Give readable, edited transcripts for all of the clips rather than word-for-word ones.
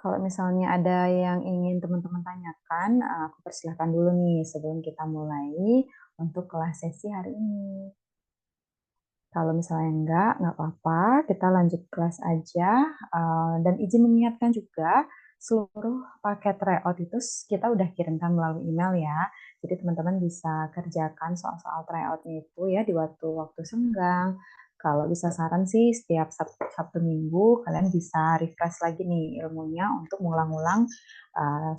Kalau misalnya ada yang ingin teman-teman tanyakan, aku persilahkan dulu nih sebelum kita mulai untuk kelas sesi hari ini. Kalau misalnya nggak apa-apa, kita lanjut kelas aja. Dan izin mengingatkan juga, seluruh paket tryout itu kita udah kirimkan melalui email ya. Jadi teman-teman bisa kerjakan soal-soal tryoutnya itu ya di waktu-waktu senggang. Kalau bisa saran sih setiap Sabtu Minggu kalian bisa refresh lagi nih ilmunya untuk mengulang-ulang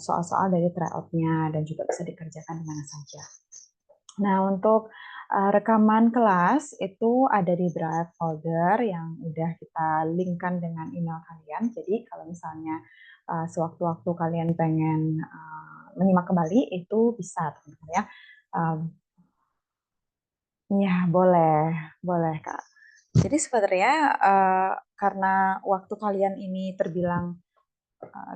soal-soal dari tryoutnya dan juga bisa dikerjakan di mana saja. Nah, untuk rekaman kelas itu ada di drive folder yang udah kita linkkan dengan email kalian. Jadi kalau misalnya sewaktu-waktu kalian pengen menyimak kembali itu bisa, teman-teman ya. Um, ya boleh, boleh Kak. Jadi sebenarnya karena waktu kalian ini terbilang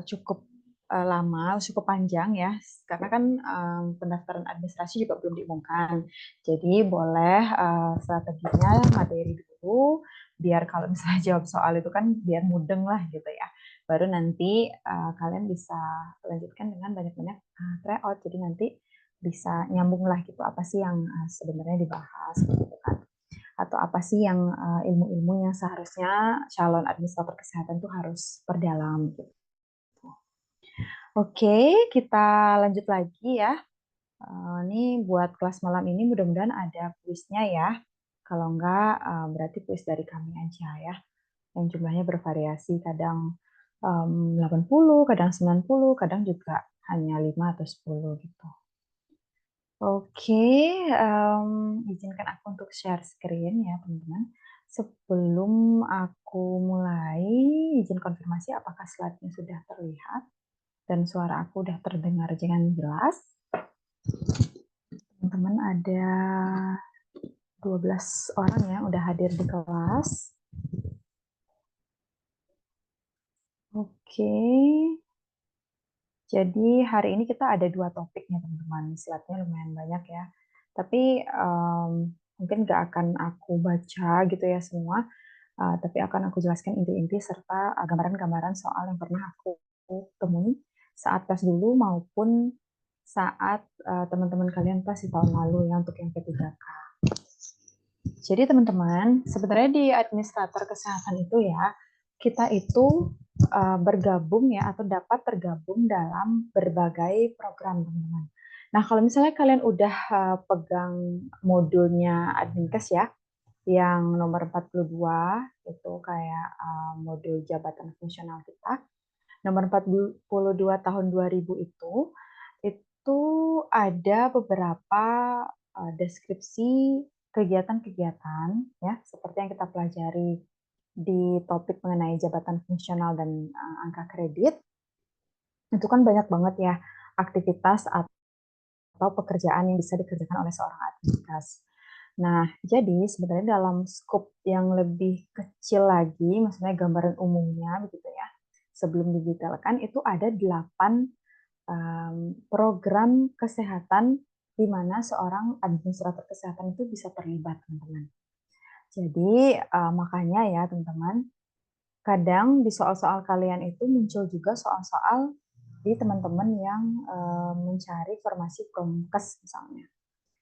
cukup lama, cukup panjang ya, karena kan pendaftaran administrasi juga belum diumumkan. Jadi boleh strateginya materi dulu, biar kalau misalnya jawab soal itu kan biar mudeng lah gitu ya. Baru nanti kalian bisa lanjutkan dengan banyak-banyak tryout. Jadi nanti bisa nyambung lah gitu apa sih yang sebenarnya dibahas gitu kan. Atau apa sih yang ilmu-ilmu yang seharusnya calon administrator kesehatan tuh harus perdalam gitu. Oke, kita lanjut lagi ya. Ini buat kelas malam ini mudah-mudahan ada kuisnya ya. Kalau enggak, berarti kuis dari kami aja ya. Yang jumlahnya bervariasi, kadang 80, kadang 90, kadang juga hanya 5 atau 10 gitu. Oke, izinkan aku untuk share screen ya teman-teman. Sebelum aku mulai, izin konfirmasi apakah slide-nya sudah terlihat dan suara aku udah terdengar dengan jelas. Teman-teman ada 12 orang yang udah hadir di kelas. Oke. Jadi hari ini kita ada 2 topik nih teman-teman. Slide-nya lumayan banyak ya. Tapi mungkin nggak akan aku baca gitu ya semua. Tapi akan aku jelaskan inti-inti serta gambaran-gambaran soal yang pernah aku temui saat tes dulu maupun saat teman-teman kalian tes di tahun lalu ya untuk yang P3K. Jadi teman-teman, sebenarnya di administrator kesehatan itu ya, kita itu bergabung ya atau dapat tergabung dalam berbagai program teman-teman. Nah kalau misalnya kalian udah pegang modulnya Adminkes ya, yang nomor 42 itu kayak modul jabatan fungsional kita, nomor 42 tahun 2000 itu ada beberapa deskripsi kegiatan-kegiatan ya seperti yang kita pelajari di topik mengenai jabatan fungsional dan angka kredit. Itu kan banyak banget ya aktivitas atau pekerjaan yang bisa dikerjakan oleh seorang admikas. Nah, jadi sebenarnya dalam skop yang lebih kecil lagi, maksudnya gambaran umumnya begitu ya, sebelum didetailkan itu ada 8 program kesehatan di mana seorang administrator kesehatan itu bisa terlibat, teman-teman. Jadi makanya ya teman-teman, kadang di soal-soal kalian itu muncul juga soal-soal di teman-teman yang mencari formasi promkes misalnya,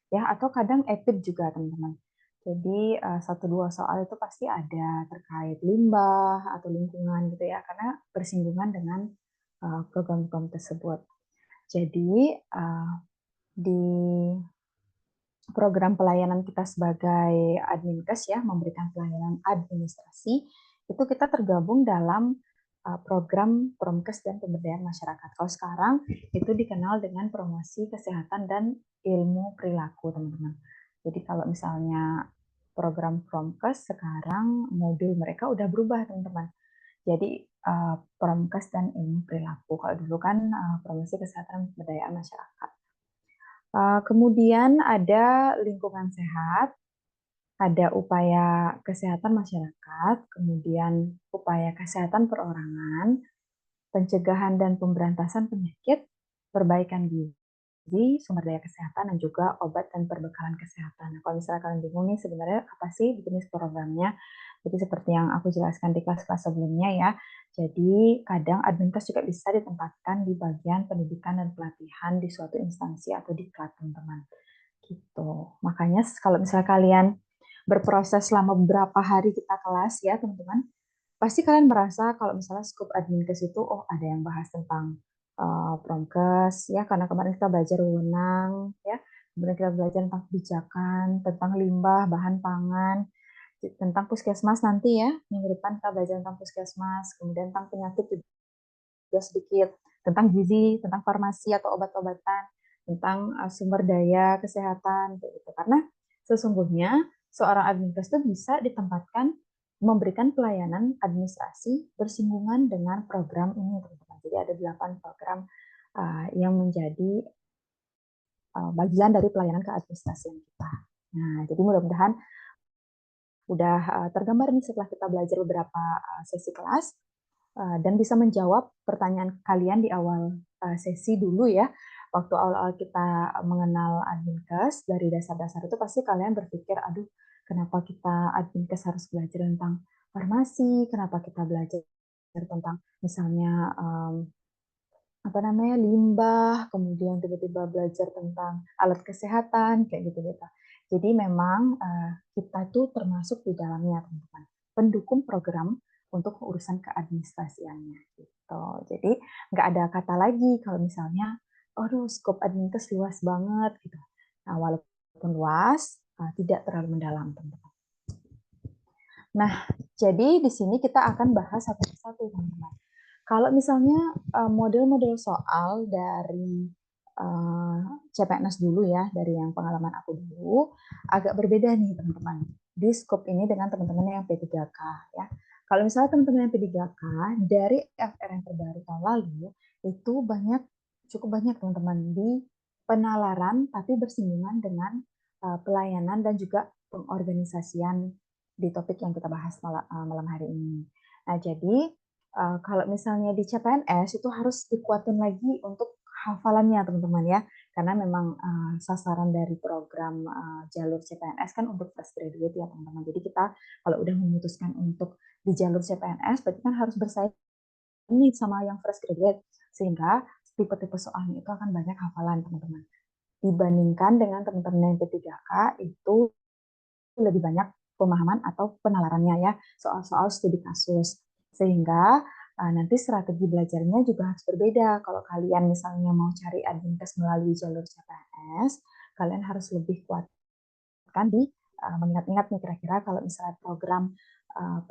ya atau kadang EPID juga teman-teman. Jadi satu dua soal itu pasti ada terkait limbah atau lingkungan gitu ya, karena bersinggungan dengan program-program tersebut. Jadi di program pelayanan kita sebagai adminkes ya, memberikan pelayanan administrasi, itu kita tergabung dalam program Promkes dan pemberdayaan masyarakat. Kalau sekarang itu dikenal dengan promosi kesehatan dan ilmu perilaku, teman-teman. Jadi kalau misalnya program Promkes sekarang modul mereka udah berubah, teman-teman. Jadi Promkes dan ilmu perilaku. Kalau dulu kan promosi kesehatan dan pemberdayaan masyarakat. Kemudian ada lingkungan sehat, ada upaya kesehatan masyarakat, kemudian upaya kesehatan perorangan, pencegahan dan pemberantasan penyakit, perbaikan gizi. gizi, sumber daya kesehatan, dan juga obat dan perbekalan kesehatan. Nah, kalau misalnya kalian bingung nih sebenarnya apa sih jenis programnya, jadi seperti yang aku jelaskan di kelas-kelas sebelumnya ya, jadi kadang Adminkes juga bisa ditempatkan di bagian pendidikan dan pelatihan di suatu instansi atau diklat, teman-teman. Gitu. Makanya kalau misalnya kalian berproses selama beberapa hari kita kelas ya, teman-teman, pasti kalian merasa kalau misalnya skop Adminkes itu, oh ada yang bahas tentang Promkes, ya karena kemarin kita belajar wewenang, ya, kemudian kita belajar tentang kebijakan, tentang limbah, bahan pangan, tentang puskesmas nanti ya, minggu depan kita belajar tentang puskesmas, kemudian tentang penyakit juga sedikit, tentang gizi, tentang farmasi atau obat-obatan, tentang sumber daya kesehatan, gitu. Karena sesungguhnya seorang Adminkes itu bisa ditempatkan memberikan pelayanan administrasi bersinggungan dengan program ini, teman-teman. Jadi ada 8 program yang menjadi bagian dari pelayanan keadministrasian kita. Nah, jadi mudah-mudahan udah tergambar nih setelah kita belajar beberapa sesi kelas dan bisa menjawab pertanyaan kalian di awal sesi dulu ya. Waktu awal-awal kita mengenal Adminkes dari dasar-dasar itu pasti kalian berpikir, aduh kenapa kita Adminkes harus belajar tentang farmasi, kenapa kita belajar tentang misalnya apa namanya limbah, kemudian tiba-tiba belajar tentang alat kesehatan kayak gitu-gitu. Jadi memang kita tuh termasuk di dalamnya, teman-teman, pendukung program untuk urusan keadministrasiannya gitu. Jadi nggak ada kata lagi kalau misalnya, aduh skop Adminkes luas banget gitu. Nah, walaupun luas, tidak terlalu mendalam, teman-teman. Nah, jadi di sini kita akan bahas satu persatu, teman-teman. Kalau misalnya model-model soal dari CPNS dulu ya, dari yang pengalaman aku dulu, agak berbeda nih teman-teman. Di scope ini dengan teman-teman yang P3K ya. Kalau misalnya teman-teman yang P3K, dari FR yang terbaru tahun lalu, itu cukup banyak teman-teman di penalaran, tapi bersinggungan dengan pelayanan dan juga pengorganisasian di topik yang kita bahas malam hari ini. Nah, jadi kalau misalnya di CPNS itu harus dikuatin lagi untuk hafalannya teman-teman ya, karena memang sasaran dari program jalur CPNS kan untuk fresh graduate ya teman-teman. Jadi kita kalau udah memutuskan untuk di jalur CPNS berarti kan harus bersaing nih sama yang fresh graduate, sehingga tipe-tipe soalnya itu akan banyak hafalan teman-teman. Dibandingkan dengan teman-teman yang P3K itu lebih banyak pemahaman atau penalarannya ya, soal-soal studi kasus. Sehingga nanti strategi belajarnya juga harus berbeda. Kalau kalian misalnya mau cari Adminkes melalui jalur CPNS, kalian harus lebih kuatkan di mengingat-ingat nih kira-kira kalau misalnya program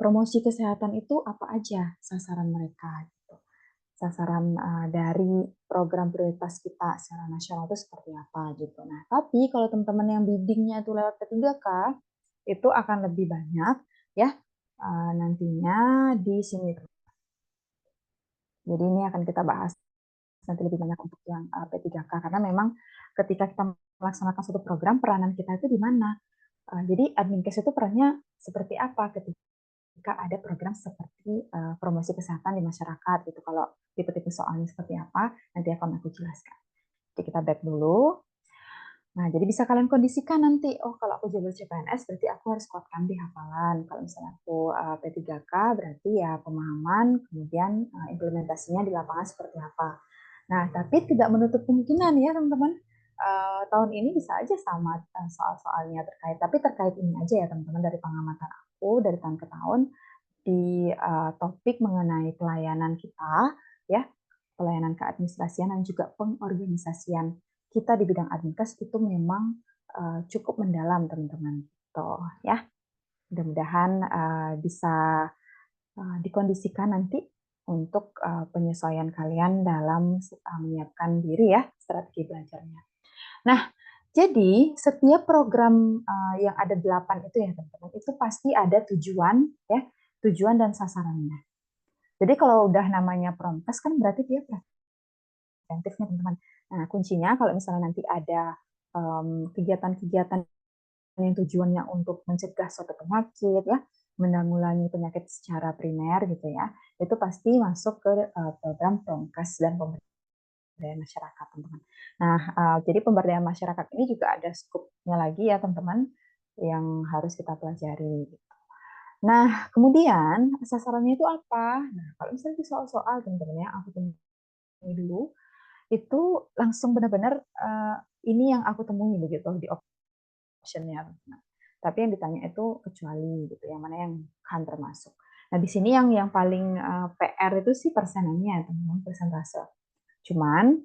promosi kesehatan itu apa aja sasaran mereka gitu. Sasaran dari program prioritas kita secara nasional itu seperti apa gitu. Nah, tapi kalau teman-teman yang biddingnya itu lewat P3K, itu akan lebih banyak ya nantinya di sini. Jadi ini akan kita bahas nanti lebih banyak untuk yang P3K karena memang ketika kita melaksanakan suatu program peranan kita itu di mana. Jadi Adminkes itu perannya seperti apa ketika ada program seperti promosi kesehatan di masyarakat gitu. Kalau tipe-tipe soalnya seperti apa nanti akan aku jelaskan. Jadi kita back dulu. Nah, jadi bisa kalian kondisikan nanti, oh kalau aku jalur CPNS berarti aku harus kuatkan di hafalan. Kalau misalnya aku P3K berarti ya pemahaman, kemudian implementasinya di lapangan seperti apa. Nah, tapi tidak menutup kemungkinan ya teman-teman. Tahun ini bisa aja sama soal-soalnya terkait, tapi terkait ini aja ya teman-teman dari pengamatan aku dari tahun ke tahun di topik mengenai pelayanan kita, ya pelayanan keadministrasian dan juga pengorganisasian kita di bidang Adminkes itu memang cukup mendalam teman-teman. Gitu, ya. Mudah-mudahan bisa dikondisikan nanti untuk penyesuaian kalian dalam menyiapkan diri ya strategi belajarnya. Nah, jadi setiap program yang ada 8 itu ya teman-teman, itu pasti ada tujuan ya, tujuan dan sasarannya. Jadi kalau udah namanya Promkes kan berarti dia preventifnya teman-teman. Nah, kuncinya kalau misalnya nanti ada kegiatan-kegiatan yang tujuannya untuk mencegah suatu penyakit ya, menanggulangi penyakit secara primer gitu ya, itu pasti masuk ke program Promkes dan pemerintah pemberdayaan masyarakat, teman-teman. Nah, jadi pemberdayaan masyarakat ini juga ada skupnya lagi ya, teman-teman, yang harus kita pelajari. Nah, kemudian sasarannya itu apa? Nah, kalau misalnya di soal-soal, teman-teman ya, aku temui dulu, itu langsung benar-benar ini yang aku temui begitu di optionnya. Nah, tapi yang ditanya itu kecuali gitu, yang mana yang kan termasuk. Nah, di sini yang paling PR itu sih persenannya, teman-teman, persentase. Cuman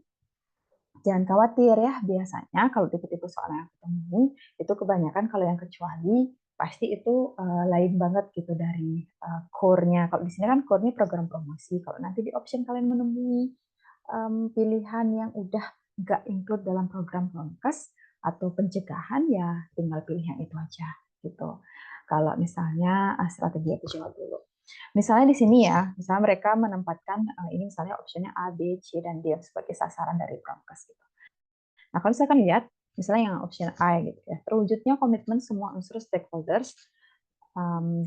jangan khawatir ya, biasanya kalau tipe-tipe soal yang aku temui, itu kebanyakan kalau yang kecuali pasti itu lain banget gitu dari core-nya. Kalau di sini kan core-nya program promosi. Kalau nanti di option kalian menemui pilihan yang udah nggak include dalam program promkes atau pencegahan, ya tinggal pilih yang itu aja gitu. Kalau misalnya strategi aku jawab dulu. Misalnya di sini ya, misalnya mereka menempatkan ini misalnya optionnya A, B, C, dan D sebagai sasaran dari promkes gitu. Nah, kalau misalkan lihat, misalnya yang option A gitu ya, terwujudnya komitmen semua unsur stakeholders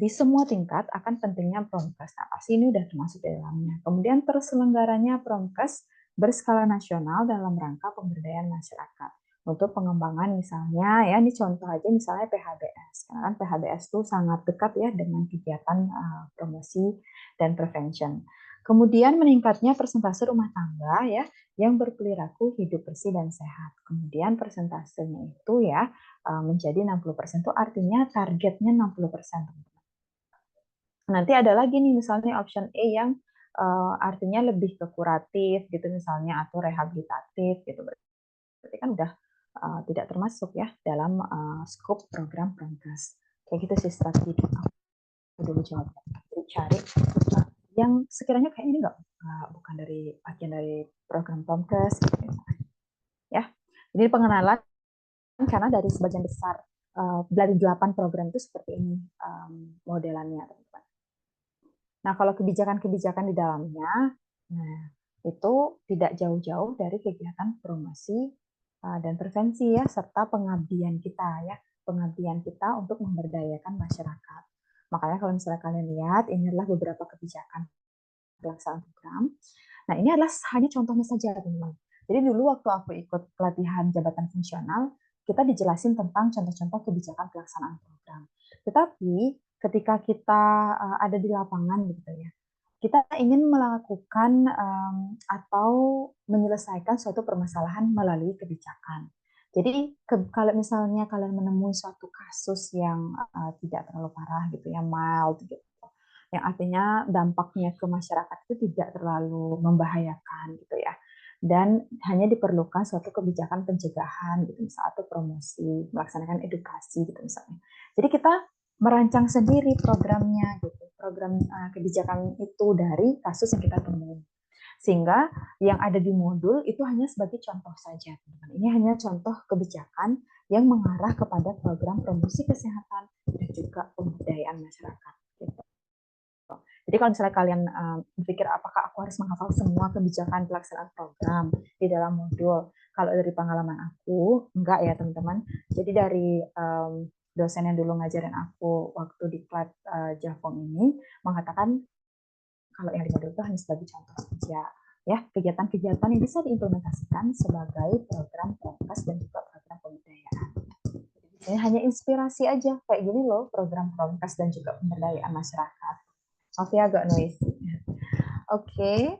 di semua tingkat akan pentingnya promkes. Nah, pasti ini udah termasuk di dalamnya. Kemudian terselenggaranya promkes berskala nasional dalam rangka pemberdayaan masyarakat untuk pengembangan misalnya ya, ini contoh aja misalnya PHBS. Karena kan PHBS itu sangat dekat ya dengan kegiatan promosi dan prevention. Kemudian meningkatnya persentase rumah tangga ya yang berperilaku hidup bersih dan sehat. Kemudian persentasenya itu ya menjadi 60%, itu artinya targetnya 60%. Nanti ada lagi nih misalnya option A yang artinya lebih ke kuratif gitu misalnya atau rehabilitatif gitu. Berarti kan udah tidak termasuk ya dalam scope program Promkes. Kayak gitu sih strategi aku dulu jawabnya. Jadi cari yang sekiranya kayak ini nggak bukan dari bagian dari program Promkes gitu misalnya. Ya. Jadi pengenalan karena dari sebagian besar dari 8 program itu seperti ini modelannya, teman-teman. Nah, kalau kebijakan-kebijakan di dalamnya, nah itu tidak jauh-jauh dari kegiatan promosi dan prevensi ya, serta pengabdian kita ya, pengabdian kita untuk memberdayakan masyarakat. Makanya kalau misalnya kalian lihat, ini adalah beberapa kebijakan pelaksanaan program. Nah, ini adalah hanya contohnya saja, teman-teman. Jadi dulu waktu aku ikut pelatihan jabatan fungsional, kita dijelasin tentang contoh-contoh kebijakan pelaksanaan program. Tetapi ketika kita ada di lapangan gitu ya, kita ingin melakukan atau menyelesaikan suatu permasalahan melalui kebijakan. Jadi kalau misalnya kalian menemui suatu kasus yang tidak terlalu parah gitu ya, mild gitu, yang artinya dampaknya ke masyarakat itu tidak terlalu membahayakan gitu ya, dan hanya diperlukan suatu kebijakan pencegahan gitu misalnya, atau promosi, melaksanakan edukasi gitu misalnya. Jadi kita merancang sendiri programnya gitu, program kebijakan itu dari kasus yang kita temui. Sehingga yang ada di modul itu hanya sebagai contoh saja, teman-teman. Ini hanya contoh kebijakan yang mengarah kepada program promosi kesehatan dan juga pemberdayaan masyarakat. Gitu. Jadi kalau misalnya kalian berpikir apakah aku harus menghafal semua kebijakan pelaksanaan program di dalam modul, kalau dari pengalaman aku, enggak ya teman-teman. Jadi dari dosen yang dulu ngajarin aku waktu di Klat Javong ini mengatakan kalau yang di modul itu hanya sebagai contoh saja ya, kegiatan-kegiatan yang bisa diimplementasikan sebagai program prokes dan juga program pemberdayaan. Ini hanya inspirasi aja kayak gini loh program prokes dan juga pemberdayaan masyarakat. Oke, agak noisy. Oke.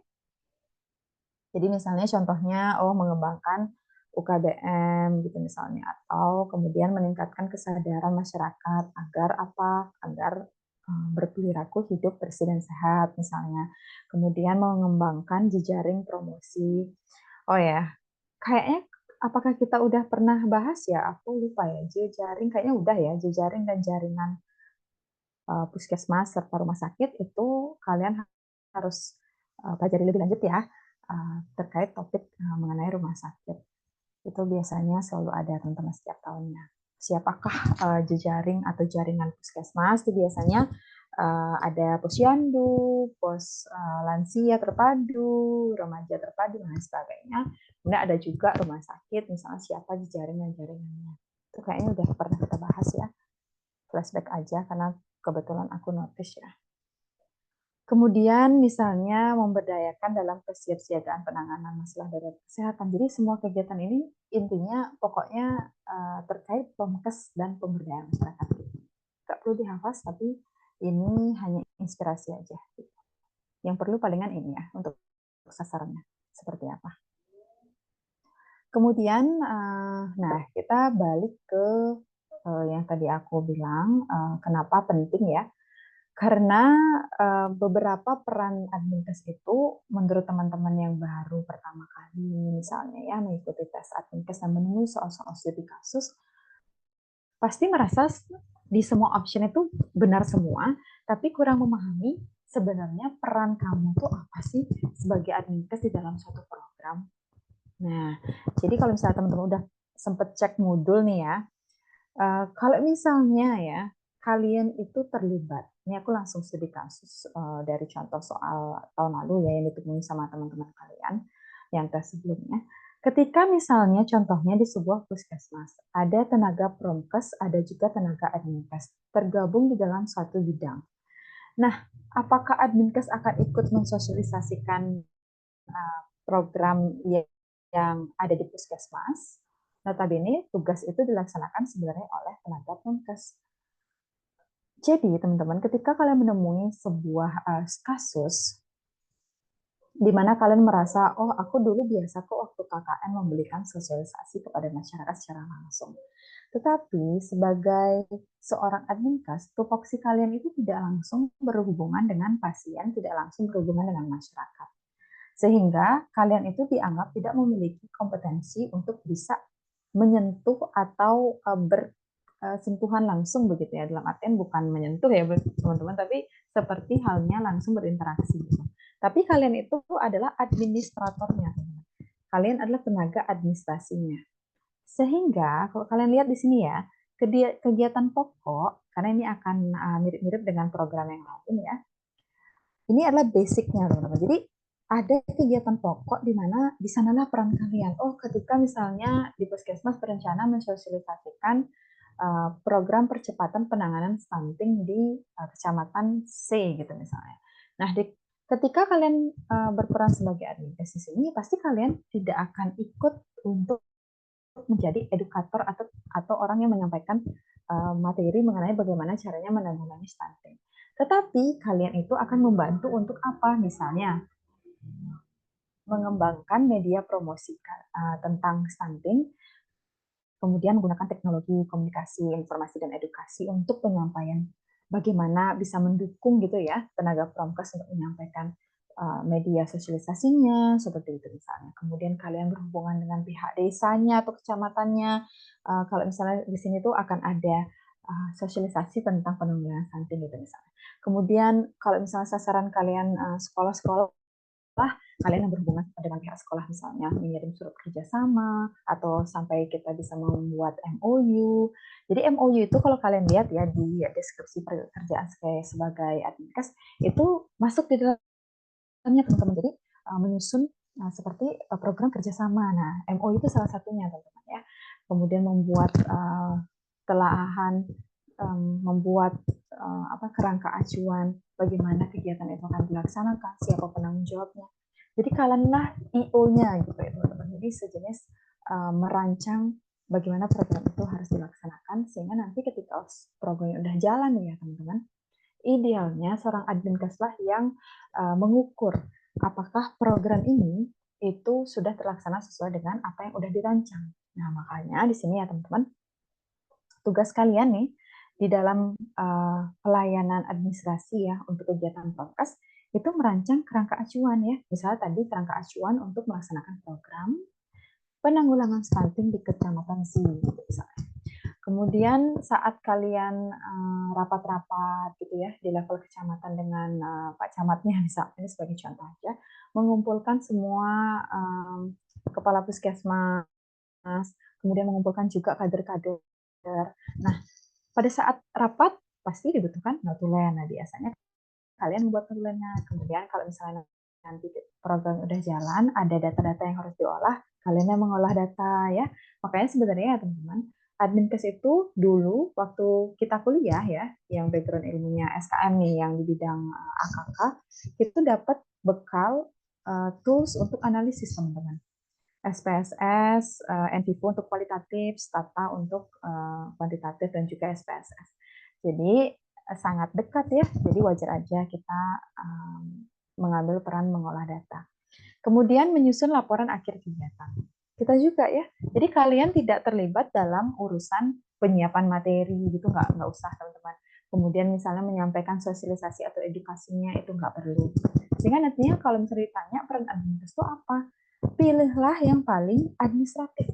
Jadi misalnya contohnya mengembangkan UKBM gitu misalnya, atau kemudian meningkatkan kesadaran masyarakat agar apa? Agar berperilaku hidup bersih dan sehat misalnya. Kemudian mengembangkan jejaring promosi. Oh ya, kayaknya apakah kita udah pernah bahas ya? Aku lupa ya. Jejaring kayaknya udah ya, jejaring dan jaringan puskesmas serta rumah sakit itu kalian harus pelajari lebih lanjut ya terkait topik mengenai rumah sakit. Itu biasanya selalu ada teman-teman setiap tahunnya. Siapakah jejaring atau jaringan puskesmas? Itu biasanya ada posyandu, pos lansia terpadu, remaja terpadu, dan sebagainya. Kemudian ada juga rumah sakit, misalnya siapa jejaring dan jaringannya. Itu kayaknya udah pernah kita bahas ya. Flashback aja karena kebetulan aku notice ya. Kemudian misalnya memberdayakan dalam kesiapsiagaan penanganan masalah darurat kesehatan. Jadi semua kegiatan ini intinya pokoknya terkait POMKES dan pemberdayaan masyarakat. Gak perlu dihafaz, tapi ini hanya inspirasi aja. Yang perlu palingan ini ya untuk sasarannya seperti apa. Kemudian, nah kita balik ke yang tadi aku bilang, kenapa penting ya. Karena beberapa peran adminkes itu menurut teman-teman yang baru pertama kali misalnya ya mengikuti tes adminkes dan menemui soal-soal studi kasus, pasti merasa di semua option itu benar semua, tapi kurang memahami sebenarnya peran kamu tuh apa sih sebagai adminkes di dalam suatu program. Nah, jadi kalau misalnya teman-teman udah sempet cek Moodle nih ya, kalau misalnya ya, kalian itu terlibat, ini aku langsung studi kasus dari contoh soal tahun lalu ya yang ditemui sama teman-teman kalian yang tes sebelumnya. Ketika misalnya contohnya di sebuah puskesmas, ada tenaga promkes, ada juga tenaga adminkes, tergabung di dalam suatu bidang. Nah, apakah adminkes akan ikut mensosialisasikan program yang ada di puskesmas? Notabene tugas itu dilaksanakan sebenarnya oleh tenaga promkes. Jadi teman-teman, ketika kalian menemui sebuah kasus di mana kalian merasa, oh aku dulu biasa kok waktu KKN memberikan sosialisasi kepada masyarakat secara langsung. Tetapi sebagai seorang adminkes, tupoksi kalian itu tidak langsung berhubungan dengan pasien, tidak langsung berhubungan dengan masyarakat. Sehingga kalian itu dianggap tidak memiliki kompetensi untuk bisa menyentuh atau bersentuhan langsung begitu ya, dalam artian bukan menyentuh ya teman-teman, tapi seperti halnya langsung berinteraksi gitu. Tapi kalian itu adalah administratornya, kalian adalah tenaga administrasinya. Sehingga kalau kalian lihat di sini ya, kegiatan pokok, karena ini akan mirip-mirip dengan program yang lain ya, ini adalah basicnya teman-teman. Jadi ada kegiatan pokok di mana di sanalah peran kalian. Oh, ketika misalnya di Puskesmas berencana mensosialisasikan program percepatan penanganan stunting di kecamatan C gitu misalnya. Nah, ketika kalian berperan sebagai adminkes di sini, pasti kalian tidak akan ikut untuk menjadi edukator atau orang yang menyampaikan materi mengenai bagaimana caranya menanggulangi stunting. Tetapi kalian itu akan membantu untuk apa? Misalnya mengembangkan media promosi tentang stunting, kemudian menggunakan teknologi komunikasi, informasi, dan edukasi untuk penyampaian bagaimana bisa mendukung gitu ya tenaga promkes untuk menyampaikan media sosialisasinya seperti itu misalnya. Kemudian kalian berhubungan dengan pihak desanya atau kecamatannya. Kalau misalnya di sini tuh akan ada sosialisasi tentang penanggulangan stunting gitu misalnya. Kemudian kalau misalnya sasaran kalian sekolah-sekolah, kalian yang berhubungan dengan pihak sekolah misalnya mengirim surat kerjasama atau sampai kita bisa membuat MOU. Jadi MOU itu kalau kalian lihat ya di deskripsi pekerjaan saya sebagai adminkes itu masuk di dalamnya teman-teman. Jadi menyusun seperti program kerjasama. Nah MOU itu salah satunya teman-teman ya. Kemudian membuat telaahan, membuat kerangka acuan bagaimana kegiatan itu akan dilaksanakan, siapa penanggung jawabnya. Jadi kalianlah IO-nya gitu ya teman-teman. Jadi sejenis merancang bagaimana program itu harus dilaksanakan sehingga nanti ketika programnya udah jalan ya teman-teman, idealnya seorang adminkes lah yang mengukur apakah program ini itu sudah terlaksana sesuai dengan apa yang udah dirancang. Nah makanya di sini ya teman-teman, tugas kalian nih di dalam pelayanan administrasi ya untuk kegiatan prokes itu merancang kerangka acuan ya. Misalnya tadi kerangka acuan untuk melaksanakan program penanggulangan stunting di kecamatan C gitu misalnya. Kemudian saat kalian rapat-rapat gitu ya di level kecamatan dengan Pak Camatnya misalnya, ini sebagai contoh aja, mengumpulkan semua kepala puskesmas, kemudian mengumpulkan juga kader-kader. Nah, pada saat rapat pasti dibutuhkan notulen. Nah, biasanya kalian membuat notulennya. Kemudian kalau misalnya nanti program udah jalan, ada data-data yang harus diolah, kalian yang mengolah data ya. Makanya sebenarnya ya teman-teman, Adminkes itu dulu waktu kita kuliah ya, yang background ilmunya SKM nih, yang di bidang AKK, itu dapat bekal tools untuk analisis teman-teman. SPSS, NTIFO untuk kualitatif, Stata untuk kuantitatif, dan juga SPSS. Jadi sangat dekat ya, jadi wajar aja kita mengambil peran mengolah data. Kemudian menyusun laporan akhir kegiatan. Kita juga ya. Jadi kalian tidak terlibat dalam urusan penyiapan materi gitu, nggak usah teman-teman. Kemudian misalnya menyampaikan sosialisasi atau edukasinya itu nggak perlu. Sehingga nantinya kalau misalnya ditanya peran administratif itu apa, pilihlah yang paling administratif.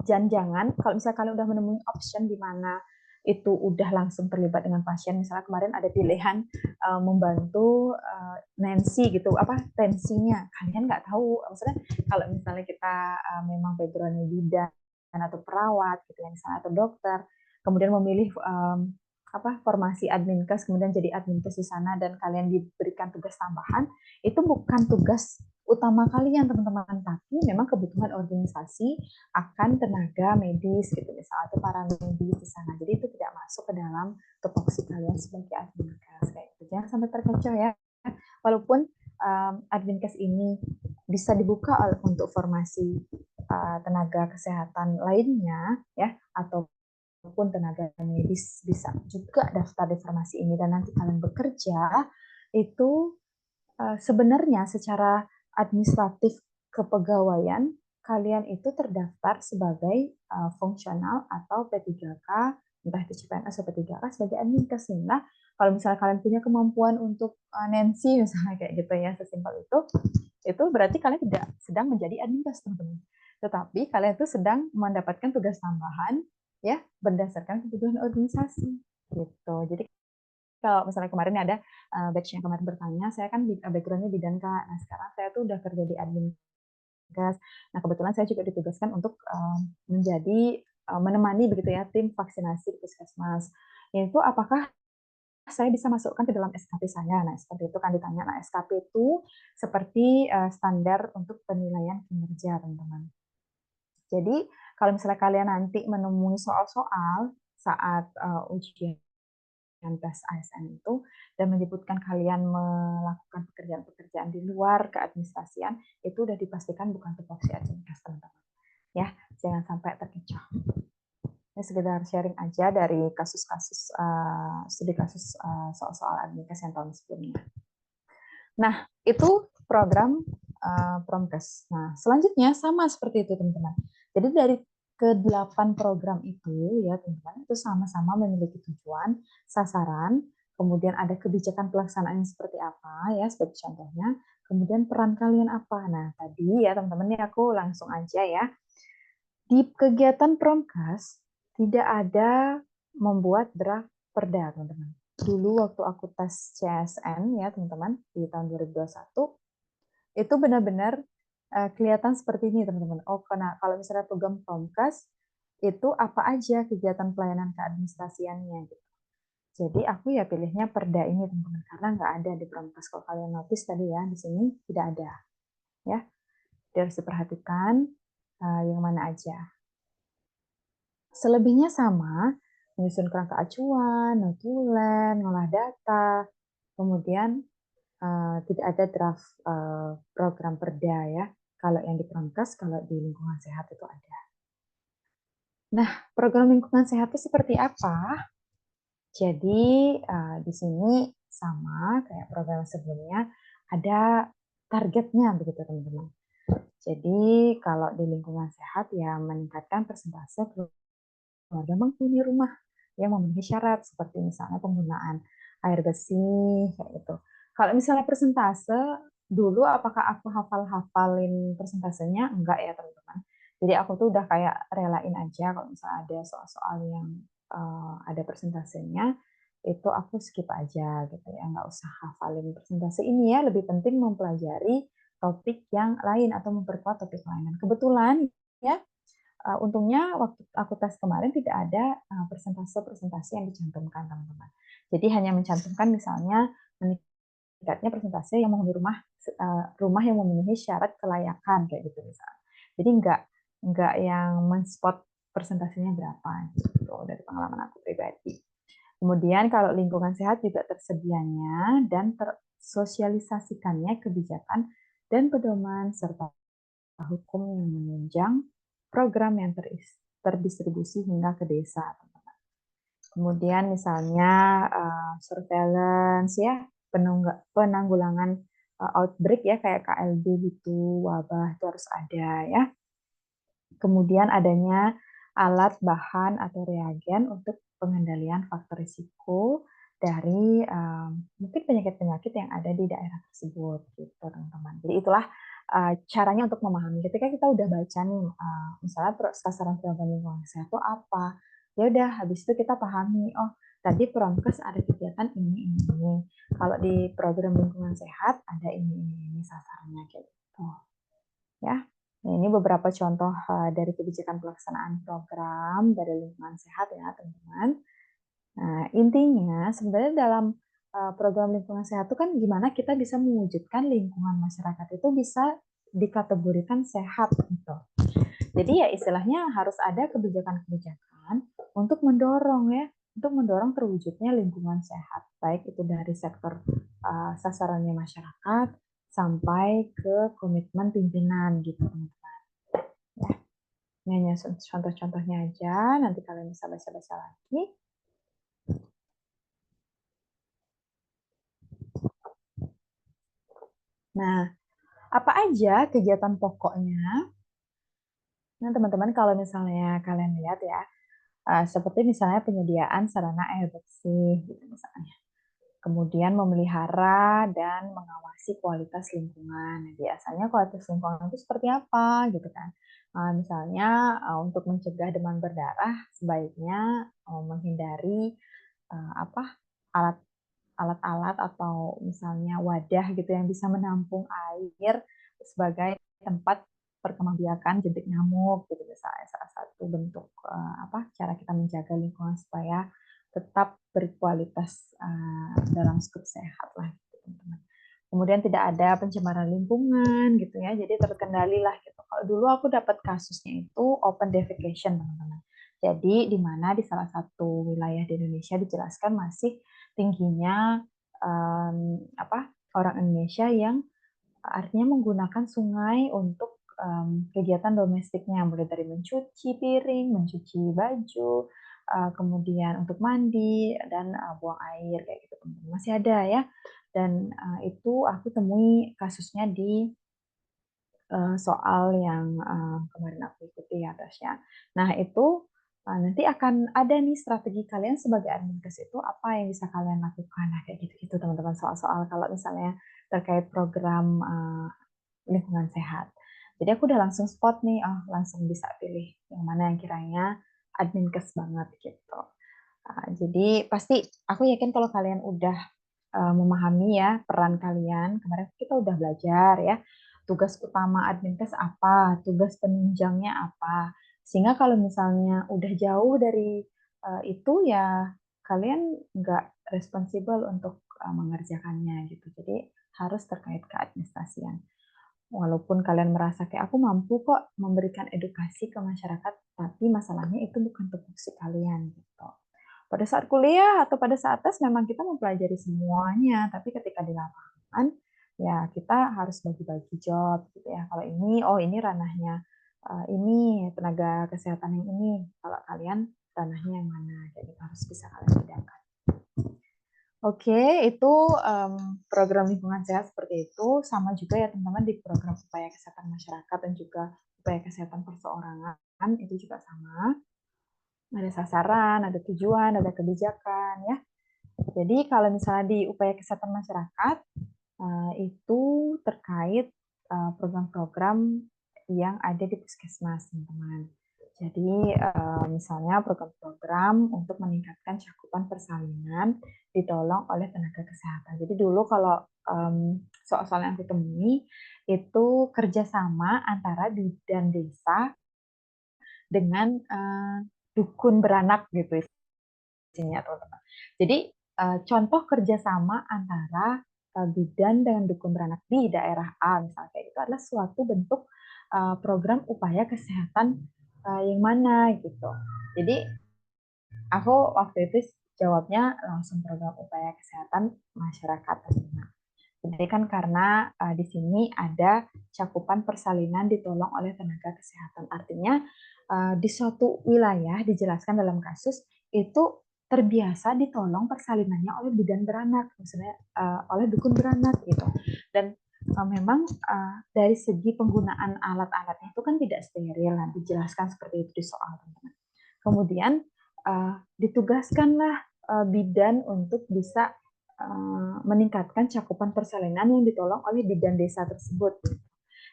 Jangan-jangan kalau misalnya kalian udah menemui option di mana itu udah langsung terlibat dengan pasien, misalnya kemarin ada pilihan membantu Nancy gitu, apa tensinya, kalian nggak tahu, maksudnya kalau misalnya kita memang backgroundnya bidan atau perawat gitu ya misalnya, atau dokter, kemudian memilih formasi adminkes, kemudian jadi adminkes di sana dan kalian diberikan tugas tambahan, itu bukan tugas utama kalian teman-teman, tapi memang kebutuhan organisasi akan tenaga medis gitu misalnya, atau para medis di sana. Jadi itu tidak masuk ke dalam tupoksi kalian sebagai adminkes kayak gitu. Jangan sampai terkecoh ya. Walaupun adminkes ini bisa dibuka untuk formasi tenaga kesehatan lainnya ya, ataupun tenaga medis bisa juga daftar di formasi ini, dan nanti kalian bekerja itu sebenarnya secara administratif kepegawaian kalian itu terdaftar sebagai fungsional atau P3K, entah itu CPNS atau P3K sebagai adminkes. Sehingga kalau misalnya kalian punya kemampuan untuk Nancy misalnya kayak gitu ya, sesimpel itu berarti kalian tidak sedang menjadi adminkes teman-teman. Tetapi kalian itu sedang mendapatkan tugas tambahan ya berdasarkan kebutuhan organisasi gitu. Jadi kalau misalnya kemarin ada batch yang kemarin bertanya, saya kan backgroundnya bidan Kak. Nah sekarang saya tuh udah kerja di admin gas. Nah kebetulan saya juga ditugaskan untuk menjadi menemani begitu ya tim vaksinasi di puskesmas. Itu apakah saya bisa masukkan ke dalam SKP saya? Nah seperti itu kan ditanya. Nah SKP itu seperti standar untuk penilaian kinerja teman-teman. Jadi kalau misalnya kalian nanti menemui soal-soal saat ujian tes ASN itu dan menyebutkan kalian melakukan pekerjaan-pekerjaan di luar keadministrasian, itu udah dipastikan bukan tupoksi adminkes teman-teman. Ya, jangan sampai terkecoh. Ini sekedar sharing aja dari kasus-kasus studi kasus soal-soal adminkes yang tahun sebelumnya. Nah, itu program Promkes. Nah, selanjutnya sama seperti itu teman-teman. Jadi dari ke-8 program itu ya teman-teman, itu sama-sama memiliki tujuan, sasaran, kemudian ada kebijakan pelaksanaan seperti apa ya, seperti contohnya, kemudian peran kalian apa. Nah, tadi ya teman-teman, ini aku langsung aja ya. Di kegiatan Promkes tidak ada membuat draft perda, teman-teman. Dulu waktu aku tes CSN ya teman-teman di tahun 2021, itu benar-benar kelihatan seperti ini teman-teman. Oh, karena kalau misalnya program Promkes itu apa aja kegiatan pelayanan keadministrasiannya gitu. Jadi aku ya pilihnya perda ini teman-teman, karena nggak ada di Promkes. Kalau kalian notice tadi ya di sini tidak ada ya. Jadi harus diperhatikan yang mana aja. Selebihnya sama, menyusun kerangka acuan, notulen, ngolah data, kemudian tidak ada draft program perda ya. Kalau yang di Promkes, kalau di lingkungan sehat itu ada. Nah, program lingkungan sehat itu seperti apa? Jadi di sini sama kayak program sebelumnya, ada targetnya begitu teman-teman. Jadi kalau di lingkungan sehat ya meningkatkan persentase keluarga menghuni rumah yang memenuhi syarat seperti misalnya penggunaan air bersih kayak gitu. Kalau misalnya persentase dulu apakah aku hafalin persentasenya? Enggak ya teman-teman. Jadi aku tuh udah kayak relain aja kalau misalnya ada soal-soal yang ada persentasenya itu aku skip aja gitu ya, nggak usah hafalin persentase ini ya, lebih penting mempelajari topik yang lain atau memperkuat topik lain. Kebetulan ya untungnya waktu aku tes kemarin tidak ada persentase-persentase yang dicantumkan teman-teman. Jadi hanya mencantumkan misalnya meningkatnya persentase yang menghuni rumah yang memenuhi syarat kelayakan kayak gitu misalnya. Jadi nggak yang men-spot persentasenya berapa gitu dari pengalaman aku pribadi. Kemudian kalau lingkungan sehat juga tersedianya dan tersosialisasikannya kebijakan dan pedoman serta hukum yang menunjang program yang terdistribusi hingga ke desa. Kemudian misalnya surveillance ya, penanggulangan outbreak ya kayak KLB gitu, wabah itu harus ada ya. Kemudian adanya alat, bahan, atau reagen untuk pengendalian faktor risiko dari mungkin penyakit-penyakit yang ada di daerah tersebut, gitu teman-teman. Jadi itulah caranya untuk memahami. Ketika kita udah baca nih, misalnya sasaran program lingkungan sehat itu apa, ya udah habis itu kita pahami, oh tadi Promkes ada kegiatan ini. Kalau di program lingkungan sehat ada ini sasarannya kayak gitu. Ya. Nah, ini beberapa contoh dari kebijakan pelaksanaan program dari lingkungan sehat ya, teman-teman. Nah, intinya sebenarnya dalam program lingkungan sehat itu kan gimana kita bisa mewujudkan lingkungan masyarakat itu bisa dikategorikan sehat gitu. Jadi ya istilahnya harus ada kebijakan-kebijakan untuk mendorong ya, untuk mendorong terwujudnya lingkungan sehat, baik itu dari sektor sasarannya masyarakat sampai ke komitmen pimpinan gitu teman-teman. Ya, ini hanya contoh-contohnya aja, nanti kalian bisa baca-baca lagi. Nah, apa aja kegiatan pokoknya? Nah, teman-teman kalau misalnya kalian lihat ya, seperti misalnya penyediaan sarana air bersih gitu misalnya. Kemudian memelihara dan mengawasi kualitas lingkungan. Nah, biasanya kualitas lingkungan itu seperti apa gitu kan? Misalnya untuk mencegah demam berdarah sebaiknya menghindari apa alat alat-alat atau misalnya wadah gitu yang bisa menampung air sebagai tempat perkembangbiakan jentik nyamuk gitu misalnya salah satu bentuk apa cara kita menjaga lingkungan supaya tetap berkualitas dalam skup sehat lah gitu teman-teman. Kemudian tidak ada pencemaran lingkungan gitu ya, jadi terkendali lah gitu. Kalau dulu aku dapat kasusnya itu open defecation teman-teman. Jadi di mana di salah satu wilayah di Indonesia dijelaskan masih tingginya apa orang Indonesia yang artinya menggunakan sungai untuk kegiatan domestiknya, mulai dari mencuci piring, mencuci baju, kemudian untuk mandi dan buang air kayak gitu teman-teman. Masih ada ya. Dan itu aku temui kasusnya di soal yang kemarin aku ikuti ya Tasya. Nah itu nanti akan ada nih strategi kalian sebagai adminkes itu apa yang bisa kalian lakukan. Nah kayak gitu-gitu teman-teman soal-soal kalau misalnya terkait program lingkungan sehat. Jadi aku udah langsung spot nih, oh langsung bisa pilih yang mana yang kiranya adminkes banget gitu. Jadi pasti aku yakin kalau kalian udah memahami ya peran kalian. Kemarin kita udah belajar ya tugas utama adminkes apa, tugas penunjangnya apa. Sehingga kalau misalnya udah jauh dari itu ya kalian nggak responsibel untuk mengerjakannya gitu. Jadi harus terkait keadministrasian. Walaupun kalian merasa kayak aku mampu kok memberikan edukasi ke masyarakat, tapi masalahnya itu bukan tupoksi kalian gitu. Pada saat kuliah atau pada saat tes memang kita mempelajari semuanya, tapi ketika di lapangan ya kita harus bagi-bagi job gitu ya. Kalau ini oh ini ranahnya ini tenaga kesehatan yang ini, kalau kalian ranahnya yang mana, jadi harus bisa kalian bedakan. Oke, itu program lingkungan sehat seperti itu. Sama juga ya teman-teman di program upaya kesehatan masyarakat dan juga upaya kesehatan perseorangan itu juga sama. Ada sasaran, ada tujuan, ada kebijakan ya. Jadi kalau misalnya di upaya kesehatan masyarakat itu terkait program-program yang ada di puskesmas, teman-teman. Jadi misalnya program-program untuk meningkatkan cakupan persalinan ditolong oleh tenaga kesehatan. Jadi dulu kalau soal-soal yang aku temui itu kerjasama antara bidan desa dengan dukun beranak gitu isinya teman-teman. Jadi contoh kerjasama antara bidan dengan dukun beranak di daerah A misalnya kayak itu adalah suatu bentuk program upaya kesehatan yang mana gitu. Jadi aku waktu itu jawabnya langsung program upaya kesehatan masyarakat. Jadi kan karena di sini ada cakupan persalinan ditolong oleh tenaga kesehatan. Artinya di suatu wilayah dijelaskan dalam kasus itu terbiasa ditolong persalinannya oleh bidan beranak, maksudnya oleh dukun beranak gitu. Dan memang dari segi penggunaan alat-alatnya itu kan tidak steril, nah, dijelaskan seperti itu di soal teman-teman. Kemudian ditugaskanlah bidan untuk bisa meningkatkan cakupan persalinan yang ditolong oleh bidan desa tersebut.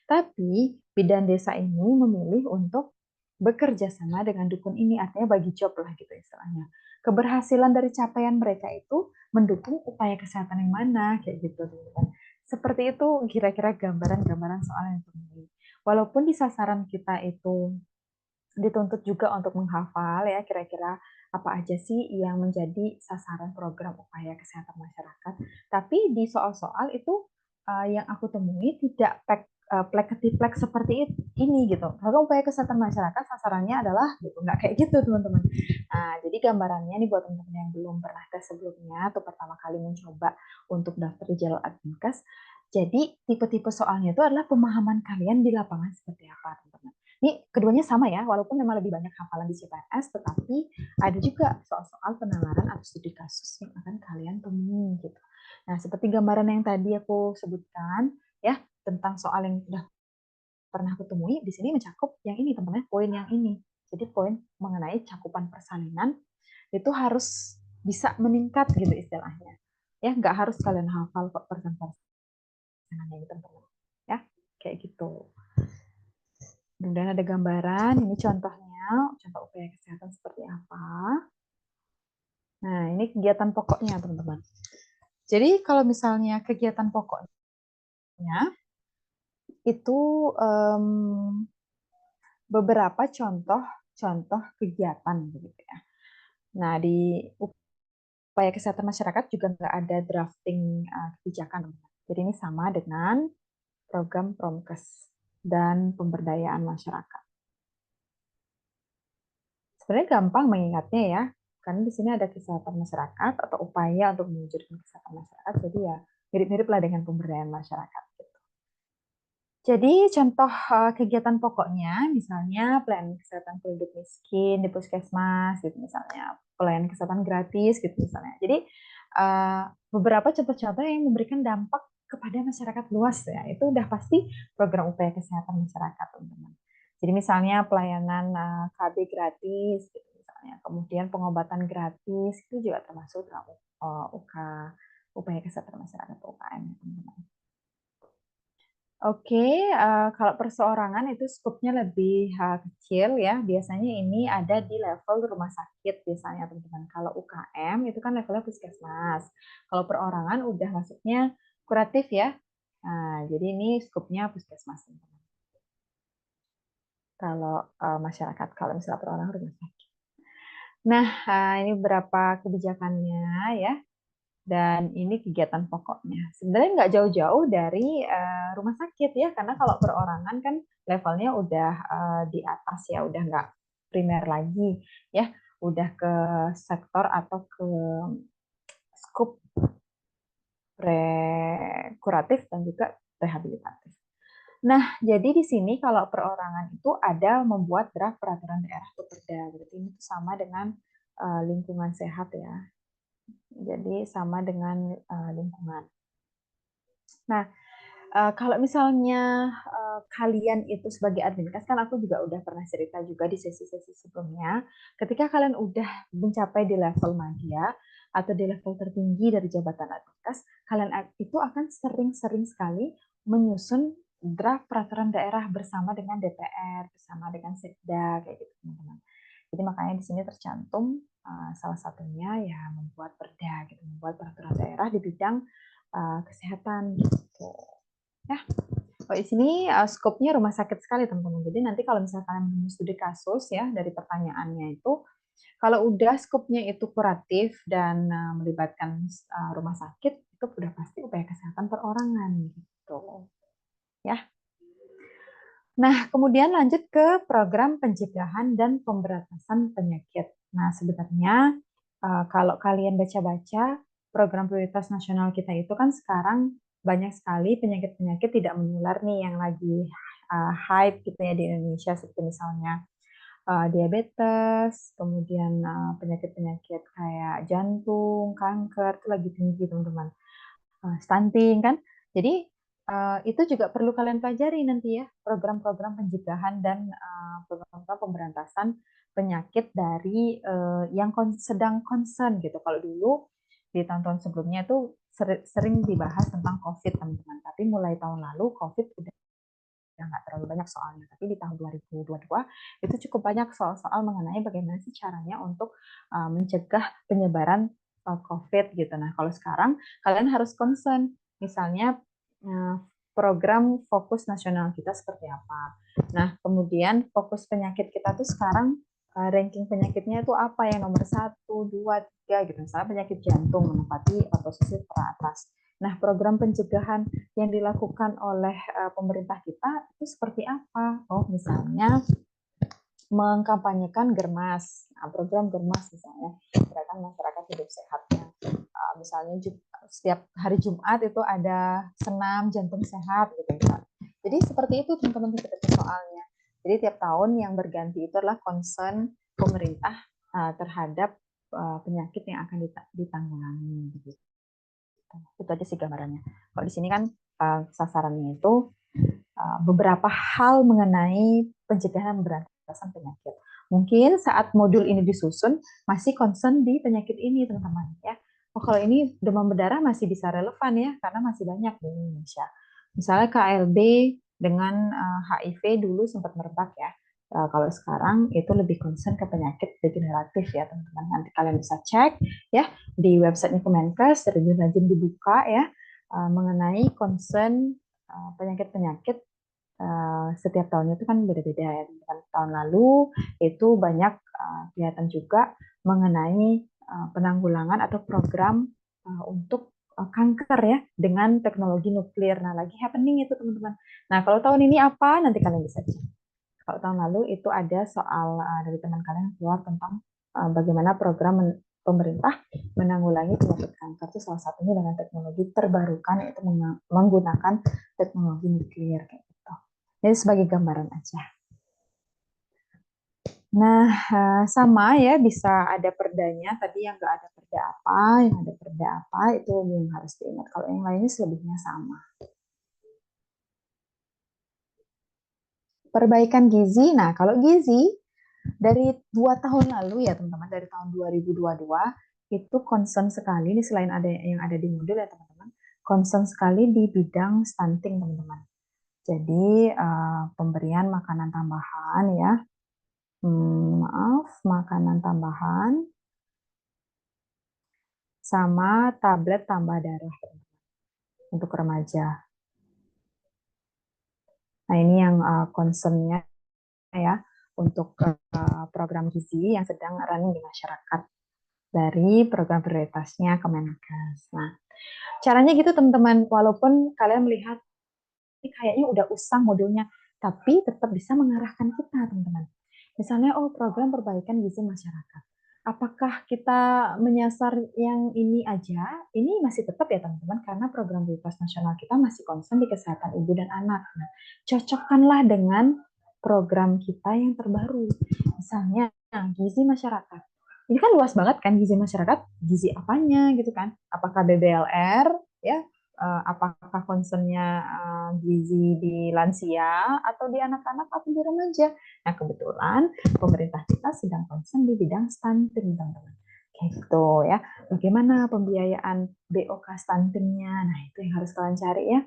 Tapi bidan desa ini memilih untuk bekerja sama dengan dukun ini, artinya bagi job lah gitu istilahnya. Keberhasilan dari capaian mereka itu mendukung upaya kesehatan yang mana, kayak gitu teman-teman. Seperti itu kira-kira gambaran-gambaran soal yang terjadi. Walaupun di sasaran kita itu dituntut juga untuk menghafal ya kira-kira apa aja sih yang menjadi sasaran program upaya kesehatan masyarakat. Tapi di soal-soal itu yang aku temui tidak plek-ketiplek seperti ini gitu. Kalau upaya kesehatan masyarakat sasarannya adalah gitu, nggak kayak gitu teman-teman. Nah, jadi gambarannya nih buat teman-teman yang belum pernah tes sebelumnya atau pertama kali mencoba untuk daftar di jalur Adminkes, jadi tipe-tipe soalnya itu adalah pemahaman kalian di lapangan seperti apa teman-teman. Ini keduanya sama ya, walaupun memang lebih banyak hafalan di CPNS, tetapi ada juga soal-soal penalaran atau studi kasus yang akan kalian temui gitu. Nah, seperti gambaran yang tadi aku sebutkan ya tentang soal yang sudah pernah aku temui, di sini mencakup yang ini teman-teman, poin yang ini. Jadi poin mengenai cakupan persalinan itu harus bisa meningkat gitu istilahnya. Ya, nggak harus kalian hafal kok persen-persenannya gitu teman-teman. Ya, kayak gitu. Kemudian ada gambaran, ini contohnya, contoh upaya kesehatan seperti apa. Nah, ini kegiatan pokoknya, teman-teman. Jadi, kalau misalnya kegiatan pokoknya, itu beberapa contoh kegiatan, begitu ya. Nah, di upaya kesehatan masyarakat juga nggak ada drafting kebijakan. Jadi, ini sama dengan program Promkes dan pemberdayaan masyarakat. Sebenarnya gampang mengingatnya ya, karena di sini ada kesehatan masyarakat atau upaya untuk mewujudkan kesehatan masyarakat, jadi ya mirip-mirip lah dengan pemberdayaan masyarakat. Jadi contoh kegiatan pokoknya, misalnya pelayanan kesehatan penduduk miskin di puskesmas, gitu misalnya, pelayanan kesehatan gratis, gitu misalnya. Jadi beberapa contoh-contoh yang memberikan dampak kepada masyarakat luas ya, itu udah pasti program upaya kesehatan masyarakat, teman-teman. Jadi misalnya pelayanan KB gratis, gitu misalnya, kemudian pengobatan gratis, itu juga termasuk dalam UK, upaya kesehatan masyarakat UKM, teman-teman. Oke, kalau perseorangan itu skupnya lebih kecil ya. Biasanya ini ada di level rumah sakit biasanya teman-teman. Kalau UKM itu kan levelnya puskesmas. Kalau perorangan udah masuknya kuratif ya. Nah, jadi ini skupnya puskesmas teman-teman. Kalau masyarakat, kalau misalnya perorangan rumah sakit. Nah, ini berapa kebijakannya ya. Dan ini kegiatan pokoknya. Sebenarnya nggak jauh-jauh dari rumah sakit ya, karena kalau perorangan kan levelnya udah di atas ya, udah nggak primer lagi ya, udah ke sektor atau ke skup kuratif dan juga rehabilitatif. Nah, jadi di sini kalau perorangan itu ada membuat draft peraturan daerah atau perda. Berarti ini sama dengan lingkungan sehat ya. Jadi sama dengan lingkungan. Nah, kalau misalnya kalian itu sebagai adminkes, kan aku juga udah pernah cerita juga di sesi-sesi sebelumnya, ketika kalian udah mencapai di level madya atau di level tertinggi dari jabatan adminkes, kalian itu akan sering-sering sekali menyusun draft peraturan daerah bersama dengan DPR, bersama dengan Sekda, kayak gitu teman-teman. Jadi makanya di sini tercantum salah satunya ya membuat perda, gitu, membuat peraturan daerah di bidang kesehatan gitu. Ya, oh, di sini skopnya rumah sakit sekali teman-teman. Jadi nanti kalau misalkan kalian studi kasus ya dari pertanyaannya itu, kalau udah skopnya itu kuratif dan melibatkan rumah sakit, itu udah pasti upaya kesehatan perorangan gitu. Ya. Nah, kemudian lanjut ke program pencegahan dan pemberantasan penyakit. Nah, sebenarnya kalau kalian baca-baca program prioritas nasional kita itu kan sekarang banyak sekali penyakit-penyakit tidak menular nih yang lagi hype gitu ya di Indonesia, seperti misalnya diabetes, kemudian penyakit-penyakit kayak jantung, kanker itu lagi tinggi teman-teman, stunting kan. Jadi itu juga perlu kalian pelajari nanti ya, program-program pencegahan dan program-program pemberantasan penyakit dari yang sedang concern gitu. Kalau dulu di tahun-tahun sebelumnya itu sering dibahas tentang COVID teman-teman, tapi mulai tahun lalu COVID udah nggak terlalu banyak soalnya. Tapi di tahun 2022 itu cukup banyak soal-soal mengenai bagaimana sih caranya untuk mencegah penyebaran COVID gitu. Nah, kalau sekarang kalian harus concern, misalnya program fokus nasional kita seperti apa. Nah, kemudian fokus penyakit kita tuh sekarang ranking penyakitnya itu apa yang nomor 1, 2, 3 gitu. Misalnya penyakit jantung menempati posisi teratas. Nah, program pencegahan yang dilakukan oleh pemerintah kita itu seperti apa? Oh, misalnya mengkampanyekan Germas, program Germas misalnya, gerakan masyarakat hidup sehatnya. Misalnya setiap hari Jumat itu ada senam jantung sehat gitu ya. Jadi seperti itu teman-teman soalnya. Jadi tiap tahun yang berganti itu adalah concern pemerintah terhadap penyakit yang akan ditanggulangi gitu. Itu aja sih gambarannya. Kalau di sini kan sasarannya itu beberapa hal mengenai pencegahan pemberantasan penyakit. Mungkin saat modul ini disusun masih concern di penyakit ini teman-teman ya. Oh, kalau ini demam berdarah masih bisa relevan ya karena masih banyak di Indonesia. Misalnya KLB dengan HIV dulu sempat merebak ya. Kalau sekarang itu lebih concern ke penyakit degeneratif ya teman-teman. Nanti kalian bisa cek ya di websitenya Kemenkes, rajin-rajin dibuka ya mengenai concern penyakit-penyakit setiap tahunnya itu kan beda-beda ya. Tahun lalu itu banyak kelihatan juga mengenai penanggulangan atau program untuk kanker ya dengan teknologi nuklir. Nah, lagi happening itu teman-teman. Nah, kalau tahun ini apa? Nanti kalian bisa cek. Kalau tahun lalu itu ada soal dari teman kalian keluar tentang bagaimana program pemerintah menanggulangi penyakit kanker itu salah satunya dengan teknologi terbarukan yaitu menggunakan teknologi nuklir kayak gitu. Jadi sebagai gambaran aja. Nah, sama ya bisa ada perdanya. Tadi yang nggak ada perda apa, yang ada perda apa itu yang harus diingat. Kalau yang lainnya selebihnya sama. Perbaikan gizi. Nah, kalau gizi dari 2 tahun lalu ya teman-teman, dari tahun 2022 itu concern sekali, ini selain ada yang ada di modul ya teman-teman, concern sekali di bidang stunting teman-teman. Jadi pemberian makanan tambahan ya, makanan tambahan sama tablet tambah darah untuk remaja. Nah ini yang concernnya ya untuk program gizi yang sedang running di masyarakat dari program prioritasnya Kemenkes. Nah, caranya gitu teman-teman, walaupun kalian melihat ini kayaknya udah usang modulnya, tapi tetap bisa mengarahkan kita teman-teman. Misalnya, oh program perbaikan gizi masyarakat. Apakah kita menyasar yang ini aja? Ini masih tetap ya teman-teman, karena program prioritas nasional kita masih concern di kesehatan ibu dan anak. Nah, cocokkanlah dengan program kita yang terbaru. Misalnya, gizi masyarakat. Ini kan luas banget kan gizi masyarakat, gizi apanya gitu kan? Apakah BBLR, ya apakah concernnya gizi di lansia atau di anak-anak atau di remaja. Nah kebetulan pemerintah kita sedang concern di bidang stunting teman-teman. Kayak gitu ya. Bagaimana pembiayaan BOK stuntingnya? Nah itu yang harus kalian cari ya.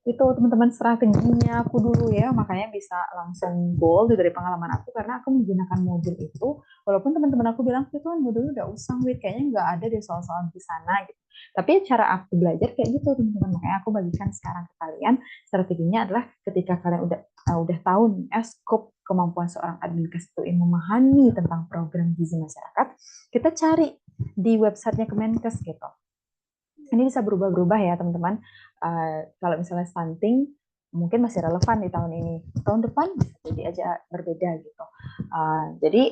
Itu teman-teman strateginya aku dulu ya, makanya bisa langsung bold dari pengalaman aku karena aku menggunakan modul itu, walaupun teman-teman aku bilang itu kan modul udah usang wit, kayaknya nggak ada deh soal-soal di sana gitu. Tapi cara aku belajar kayak gitu teman-teman, makanya aku bagikan sekarang ke kalian. Strateginya adalah ketika kalian udah tahu nih skop kemampuan seorang adminkes itu memahami tentang program gizi masyarakat, kita cari di websitenya Kemenkes gitu. Ini bisa berubah-berubah ya teman-teman. Kalau misalnya stunting, mungkin masih relevan di tahun ini, tahun depan bisa jadi aja berbeda gitu. Jadi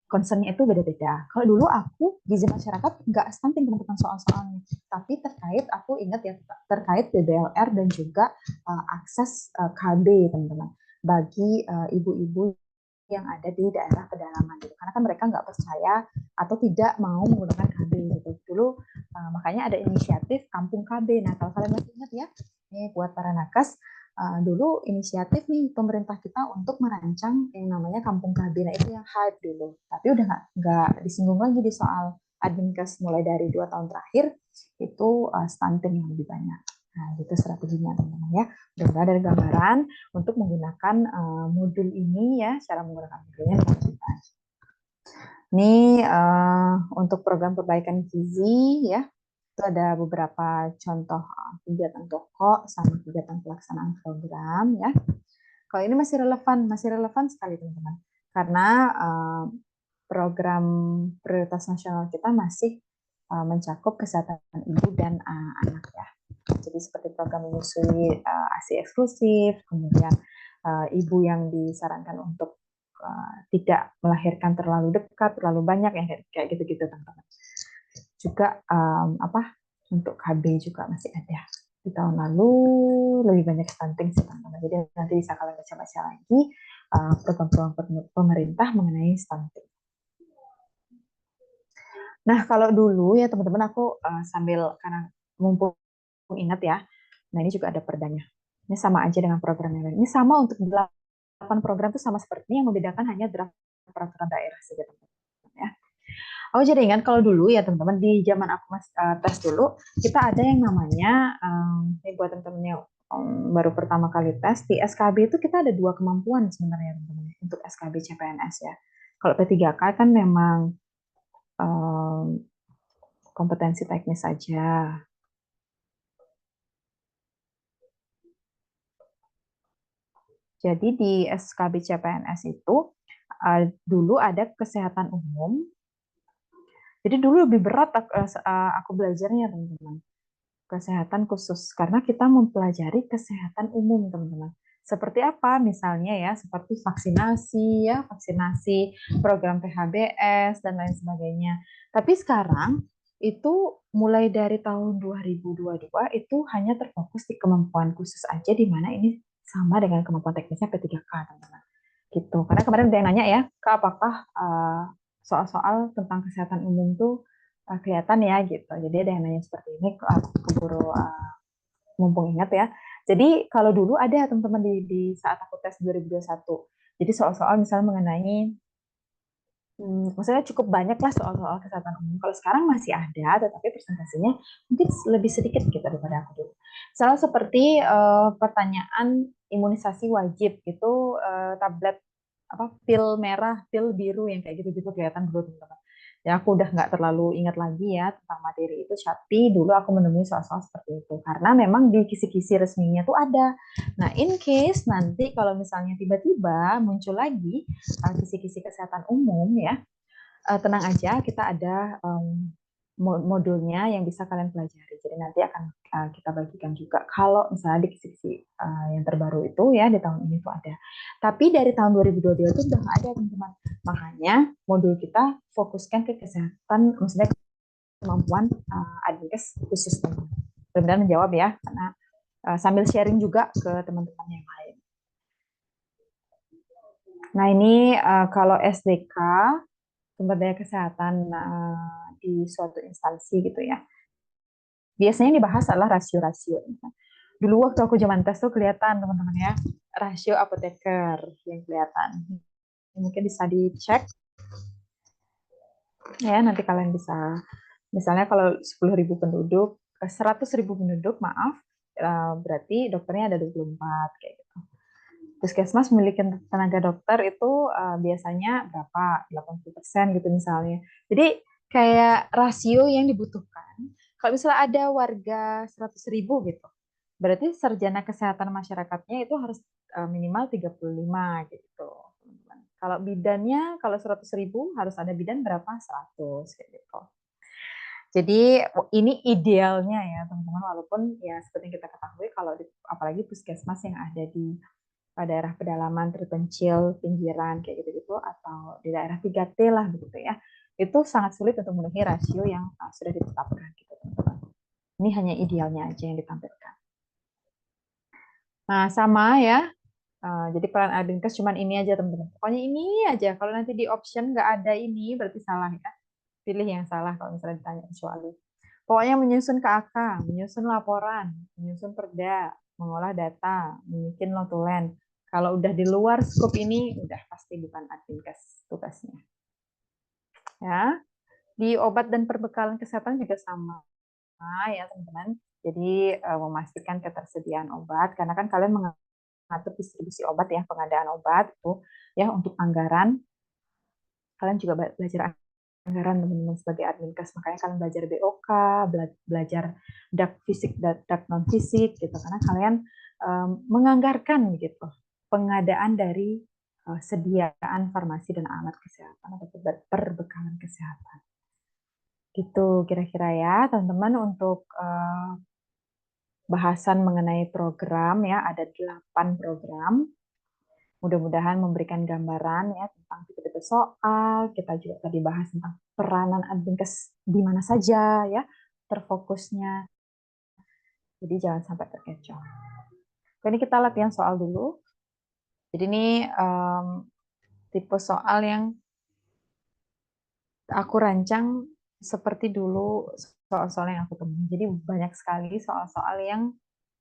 concernnya itu beda-beda. Kalau dulu aku gizi masyarakat nggak stunting teman-teman soal-soalnya, tapi aku ingat ya, terkait BBLR dan juga akses KB teman-teman bagi ibu-ibu yang ada di daerah pedalaman gitu. Karena kan mereka nggak percaya atau tidak mau menggunakan KB gitu. Dulu makanya ada inisiatif Kampung KB. Nah, kalau kalian masih ingat ya, ini buat para nakes, dulu inisiatif nih pemerintah kita untuk merancang yang namanya Kampung KB. Nah, itu yang hype dulu. Tapi udah nggak disinggung lagi di soal Adminkes mulai dari 2 tahun terakhir itu stunting yang lebih banyak. Nah, itu strateginya teman-teman ya. Udah dari gambaran untuk menggunakan modul ini ya, cara menggunakan modulnya dengan kita. Ini untuk program perbaikan gizi ya, itu ada beberapa contoh kegiatan pokok sama kegiatan pelaksanaan program ya. Kalau ini masih relevan sekali teman-teman, karena program prioritas nasional kita masih mencakup kesehatan ibu dan anak ya. Jadi seperti program menyusui ASI eksklusif, kemudian ibu yang disarankan untuk tidak melahirkan terlalu dekat, terlalu banyak ya kayak gitu-gitu teman-teman. Juga untuk KB juga masih ada. Di tahun lalu lebih banyak stunting sih teman-teman. Jadi nanti bisa kalian baca-baca lagi program-program pemerintah mengenai stunting. Nah, kalau dulu ya teman-teman aku sambil karena mumpung ingat ya. Nah, ini juga ada perdanya. Ini sama aja dengan program yang lain. Ini sama untuk 8 program itu sama seperti ini, yang membedakan hanya draft peraturan daerah saja teman-teman ya. Aku jadi ingat kalau dulu ya teman-teman, di zaman aku tes dulu, kita ada yang namanya ini buat teman-teman yang baru pertama kali tes di SKB itu kita ada 2 kemampuan sebenarnya teman-teman untuk SKB CPNS ya. Kalau P3K kan memang kompetensi teknis saja. Jadi di SKB CPNS itu dulu ada kesehatan umum. Jadi dulu lebih berat aku belajarnya teman-teman. Kesehatan khusus karena kita mempelajari kesehatan umum teman-teman. Seperti apa misalnya ya, seperti vaksinasi, program PHBS dan lain sebagainya. Tapi sekarang itu mulai dari tahun 2022 itu hanya terfokus di kemampuan khusus aja, di mana ini sama dengan kemampuan teknisnya P3K teman-teman. Gitu. Karena kemarin ada yang nanya ya, Kak, apakah soal-soal tentang kesehatan umum tuh kelihatan ya gitu. Jadi ada yang nanya seperti ini, aku keburu mumpung ingat ya. Jadi kalau dulu ada teman-teman di saat aku tes 2021. Jadi soal-soal misalnya mengenai maksudnya cukup banyak lah soal-soal kesehatan umum. Kalau sekarang masih ada, tetapi persentasenya mungkin lebih sedikit gitu daripada aku dulu. Misalnya seperti pertanyaan imunisasi wajib itu tablet pil merah, pil biru yang kayak gitu-gitu kelihatan dulu teman-teman. Ya aku udah nggak terlalu ingat lagi ya tentang materi itu, tapi dulu aku menemui soal-soal seperti itu karena memang di kisi-kisi resminya tuh ada. Nah, in case nanti kalau misalnya tiba-tiba muncul lagi kisi-kisi kesehatan umum ya, tenang aja, kita ada modulnya yang bisa kalian pelajari. Jadi nanti akan kita bagikan juga kalau misalnya di kisi-kisi yang terbaru itu ya di tahun ini tuh ada. Tapi dari tahun 2022 itu udah nggak ada teman-teman. Makanya modul kita fokuskan ke kesehatan, maksudnya kemampuan Adminkes khusus teman. Benar-benar menjawab ya, karena sambil sharing juga ke teman-teman yang lain. Nah ini kalau SDK sumber daya kesehatan di suatu instansi gitu ya. Biasanya yang dibahas adalah rasio-rasio. Dulu waktu aku zaman tes tuh kelihatan teman-teman ya, rasio apoteker yang kelihatan. Mungkin bisa dicek ya, nanti kalian bisa, misalnya kalau 10.000 penduduk, 100.000 penduduk maaf, berarti dokternya ada 24 kayak gitu. Puskesmas memiliki tenaga dokter itu biasanya berapa, 80% gitu misalnya. Jadi kayak rasio yang dibutuhkan. Kalau misalnya ada warga 100.000 gitu, berarti sarjana kesehatan masyarakatnya itu harus minimal 35 gitu. Kalau bidannya, kalau 100.000 harus ada bidan berapa? 100 kayak gitu. Jadi ini idealnya ya teman-teman, walaupun ya seperti yang kita ketahui kalau apalagi puskesmas yang ada di daerah pedalaman terpencil, pinggiran kayak gitu-gitu atau di daerah 3T lah begitu ya. Itu sangat sulit untuk memenuhi rasio yang sudah ditetapkan gitu teman-teman. Ini hanya idealnya aja yang ditampilkan. Nah, sama ya. Jadi peran Adinkes cuma ini aja teman-teman. Pokoknya ini aja. Kalau nanti di option nggak ada ini berarti salah ya. Pilih yang salah kalau misalnya ditanya kecuali. Pokoknya menyusun KAK, menyusun laporan, menyusun perda, mengolah data, bikin notulen. Kalau udah di luar skop ini, udah pasti bukan Adinkes tugasnya. Ya, di obat dan perbekalan kesehatan juga sama ya teman-teman. Jadi memastikan ketersediaan obat, karena kan kalian mengatur distribusi obat ya, pengadaan obat itu ya untuk anggaran. Kalian juga belajar anggaran teman-teman sebagai adminkes, makanya kalian belajar BOK, belajar dak fisik, dak non fisik gitu, karena kalian menganggarkan gitu pengadaan dari sediaan farmasi dan alat kesehatan atau perbekalan kesehatan. Gitu kira-kira ya teman-teman untuk bahasan mengenai program ya, ada 8 program. Mudah-mudahan memberikan gambaran ya tentang tipe-tipe soal. Kita juga tadi bahas tentang peranan adminkes di mana saja ya, terfokusnya. Jadi jangan sampai terkecoh. Ini kita latihan soal dulu. Jadi ini tipe soal yang aku rancang seperti dulu soal-soal yang aku temui. Jadi banyak sekali soal-soal yang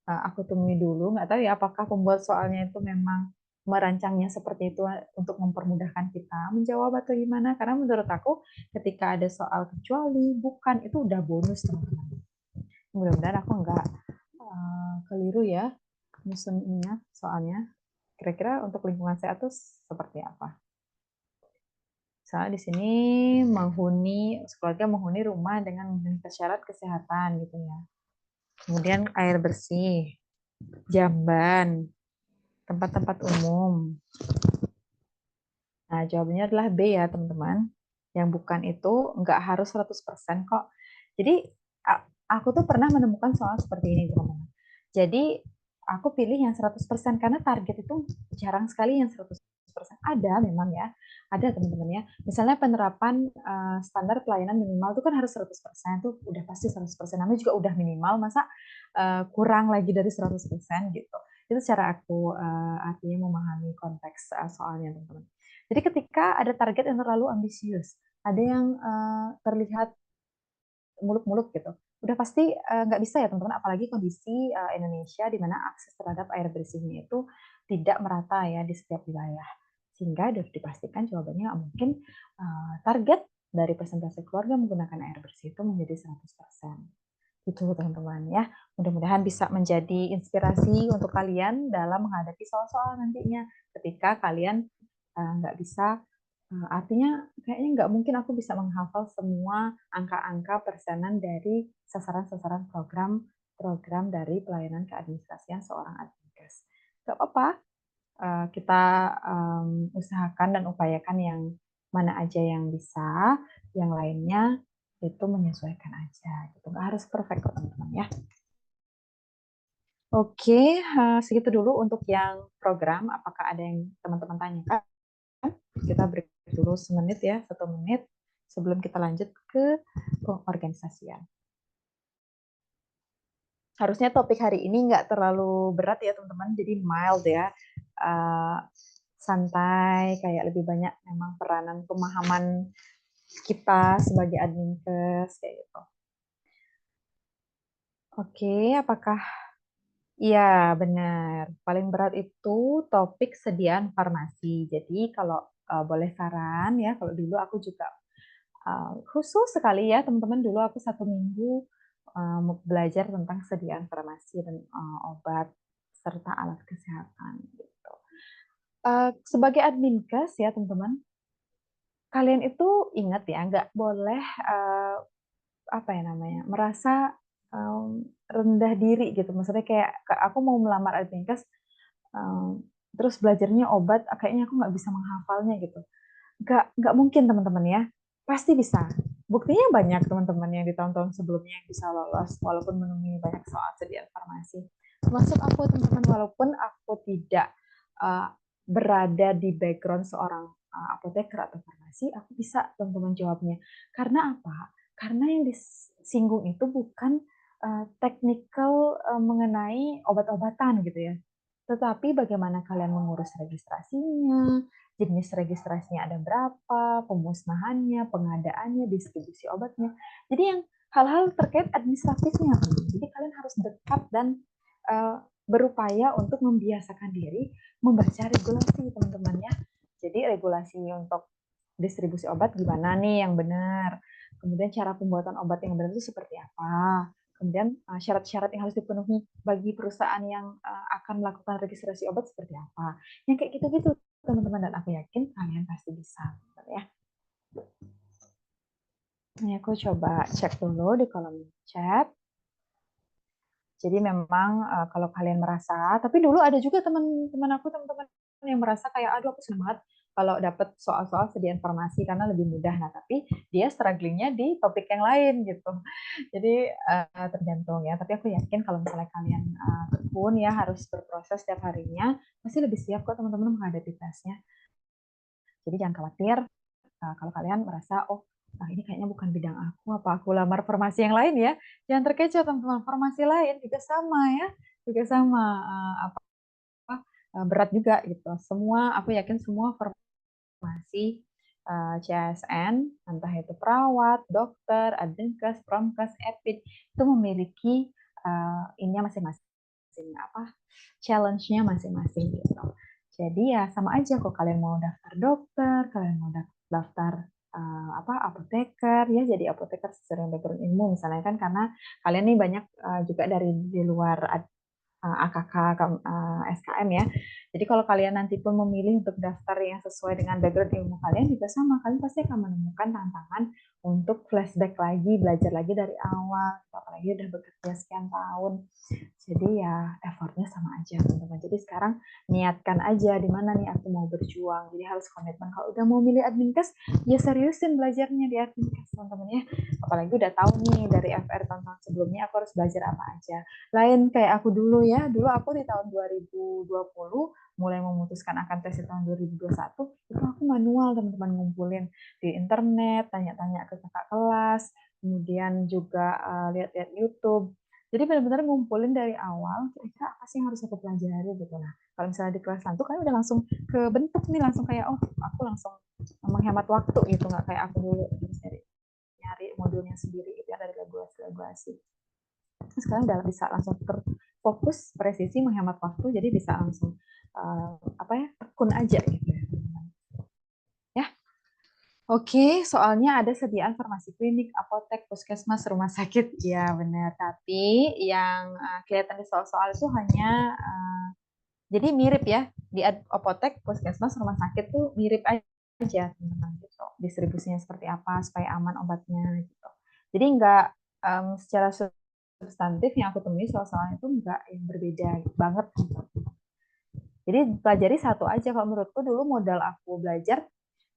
aku temui dulu. Nggak tahu ya apakah pembuat soalnya itu memang merancangnya seperti itu untuk mempermudahkan kita menjawab atau gimana. Karena menurut aku ketika ada soal kecuali, bukan, itu udah bonus teman-teman. Mudah-mudahan aku nggak keliru ya nyusunnya soalnya. Kira-kira untuk lingkungan sehat itu seperti apa? Misalnya di sini keluarga menghuni rumah dengan memenuhi syarat kesehatan gitu ya. Kemudian air bersih, jamban, tempat-tempat umum. Nah, jawabannya adalah B ya, teman-teman. Yang bukan itu nggak harus 100% kok. Jadi, aku tuh pernah menemukan soal seperti ini, teman-teman. Jadi, aku pilih yang 100% karena target itu jarang sekali yang 100%. Ada memang ya, ada teman-teman ya. Misalnya penerapan standar pelayanan minimal itu kan harus 100%, tuh udah pasti 100%. Namanya juga udah minimal, masa kurang lagi dari 100% gitu. Itu cara aku artinya memahami konteks soalnya, teman-teman. Jadi ketika ada target yang terlalu ambisius, ada yang terlihat muluk-muluk gitu, udah pasti nggak bisa ya teman-teman, apalagi kondisi Indonesia di mana akses terhadap air bersihnya itu tidak merata ya di setiap wilayah. Sehingga harus dipastikan jawabannya mungkin target dari persentase keluarga menggunakan air bersih itu menjadi 100%. Itu teman-teman ya. Mudah-mudahan bisa menjadi inspirasi untuk kalian dalam menghadapi soal-soal nantinya ketika kalian nggak bisa, artinya kayaknya nggak mungkin aku bisa menghafal semua angka-angka persenan dari sasaran-sasaran program dari pelayanan keadministrasian seorang adminkes. Nggak apa-apa, kita usahakan dan upayakan yang mana aja yang bisa, yang lainnya itu menyesuaikan aja gitu. Nggak harus perfect kok teman-teman ya. Oke, segitu dulu untuk yang program. Apakah ada yang teman-teman tanyakan? Kita break dulu semenit ya, 1 menit sebelum kita lanjut ke pengorganisasian. Harusnya topik hari ini nggak terlalu berat ya teman-teman, jadi mild ya, santai, kayak lebih banyak memang peranan pemahaman kita sebagai adminkes kayak gitu. Oke, apakah iya benar. Paling berat itu topik sediaan farmasi. Jadi kalau boleh saran ya, kalau dulu aku juga khusus sekali ya teman-teman, dulu aku 1 minggu belajar tentang sediaan farmasi dan obat serta alat kesehatan gitu. Sebagai adminkes ya teman-teman, kalian itu ingat ya, nggak boleh apa ya namanya, merasa rendah diri gitu. Maksudnya kayak aku mau melamar adminkes, terus belajarnya obat, kayaknya aku nggak bisa menghafalnya gitu. Nggak mungkin teman-teman ya, pasti bisa. Buktinya banyak teman-teman yang di tahun-tahun sebelumnya yang bisa lolos walaupun menemui banyak soal sedia farmasi. Termasuk aku teman-teman, walaupun aku tidak uh, berada di background seorang apoteker atau farmasi, aku bisa teman-teman jawabnya. Karena apa? Karena yang disinggung itu bukan technical mengenai obat-obatan gitu ya. Tetapi bagaimana kalian mengurus registrasinya, jenis registrasinya ada berapa, pemusnahannya, pengadaannya, distribusi obatnya. Jadi yang hal-hal terkait administratifnya. Jadi kalian harus dekat dan berupaya untuk membiasakan diri membaca regulasi, teman-teman ya. Jadi regulasi untuk distribusi obat gimana nih yang benar. Kemudian cara pembuatan obat yang benar itu seperti apa. Kemudian syarat-syarat yang harus dipenuhi bagi perusahaan yang akan melakukan registrasi obat seperti apa. Yang kayak gitu-gitu teman-teman, dan aku yakin kalian pasti bisa ya. Ini aku coba cek dulu di kolom chat. Jadi memang kalau kalian merasa, tapi dulu ada juga teman-teman aku, teman-teman yang merasa kayak, aduh aku senang banget kalau dapat soal-soal sedia informasi karena lebih mudah. Nah, tapi dia strugglingnya di topik yang lain gitu. Jadi tergantung ya. Tapi aku yakin kalau misalnya kalian tekun ya, harus berproses setiap harinya, pasti lebih siap kok teman-teman menghadapi tesnya. Jadi jangan khawatir kalau kalian merasa, oh ini kayaknya bukan bidang aku, apa aku lamar formasi yang lain ya. Jangan terkecoh teman-teman, formasi lain juga sama ya, juga sama apa berat juga gitu. Semua, aku yakin semua formasi CSN, entah itu perawat, dokter, adlinkes, promkes, epid, itu memiliki ininya masing-masing, apa challenge-nya masing-masing gitu. Jadi ya sama aja kok kalian mau daftar dokter, kalian mau daftar apoteker ya, jadi apoteker sesuai dengan background ilmu misalnya kan, karena kalian nih banyak juga dari di luar AKK, SKM ya. Jadi kalau kalian nanti pun memilih untuk daftar yang sesuai dengan background ilmu kalian juga sama, kalian pasti akan menemukan tantangan untuk flashback lagi, belajar lagi dari awal, apalagi udah bekerja sekian tahun. Jadi ya effortnya sama aja teman-teman. Jadi sekarang niatkan aja di mana nih aku mau berjuang. Jadi harus komitmen. Kalau udah mau milih adminkes, ya seriusin belajarnya di adminkes teman-teman ya. Apalagi udah tahu nih dari FR tahun-tahun sebelumnya aku harus belajar apa aja. Lain kayak aku dulu ya. Dulu aku di tahun 2020 mulai memutuskan akan tes di tahun 2021, itu aku manual teman-teman, ngumpulin di internet, tanya-tanya ke kakak kelas, kemudian juga lihat-lihat YouTube. Jadi benar-benar ngumpulin dari awal, kira-kira apa sih yang harus aku pelajari gitu. Nah, kalau misalnya di kelas 1 kan udah langsung ke bentuk nih, langsung kayak, oh aku langsung menghemat waktu gitu, nggak kayak aku dulu harus nyari modulnya sendiri gitu ya, dari regulasi. Sekarang udah bisa langsung terfokus, presisi, menghemat waktu, jadi bisa langsung tekun aja gitu ya teman-teman. Ya, oke, soalnya ada sediaan farmasi klinik, apotek, puskesmas, rumah sakit. Ya, benar. Tapi yang kelihatan di soal-soal itu hanya jadi mirip ya. Di apotek, puskesmas, rumah sakit tuh mirip aja, teman-teman gitu. Distribusinya seperti apa supaya aman obatnya gitu. Jadi nggak secara substantif yang aku temui soal-soalnya itu nggak yang berbeda banget gitu. Jadi pelajari satu aja. Kalau menurutku dulu modal aku belajar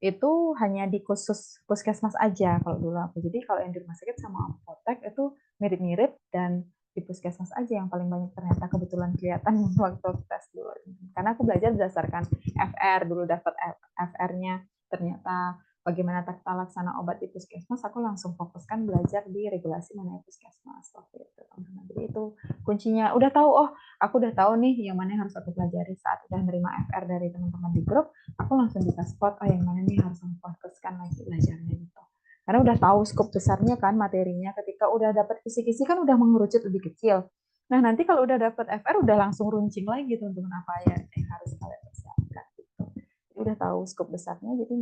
itu hanya di khusus puskesmas aja kalau dulu aku. Jadi kalau yang di rumah sakit sama apotek itu mirip-mirip, dan di puskesmas aja yang paling banyak ternyata kebetulan kelihatan waktu tes dulu. Karena aku belajar berdasarkan FR dulu, dapat FR-nya ternyata bagaimana tata laksana obat di puskesmas, aku langsung fokuskan belajar di regulasi mengenai puskesmas waktu itu. Jadi itu kuncinya. Udah tahu, oh aku udah tahu nih yang mana yang harus aku pelajari saat udah nerima FR dari teman-teman di grup, aku langsung bisa spot, oh yang mana nih harus aku fokuskan lagi belajarnya gitu. Karena udah tahu skop besarnya kan materinya, ketika udah dapat kisi-kisi kan udah mengerucut lebih kecil. Nah nanti kalau udah dapat FR udah langsung runcing lagi teman-teman apa ya yang harus kalian persiapkan gitu. Jadi udah tahu skop besarnya, jadi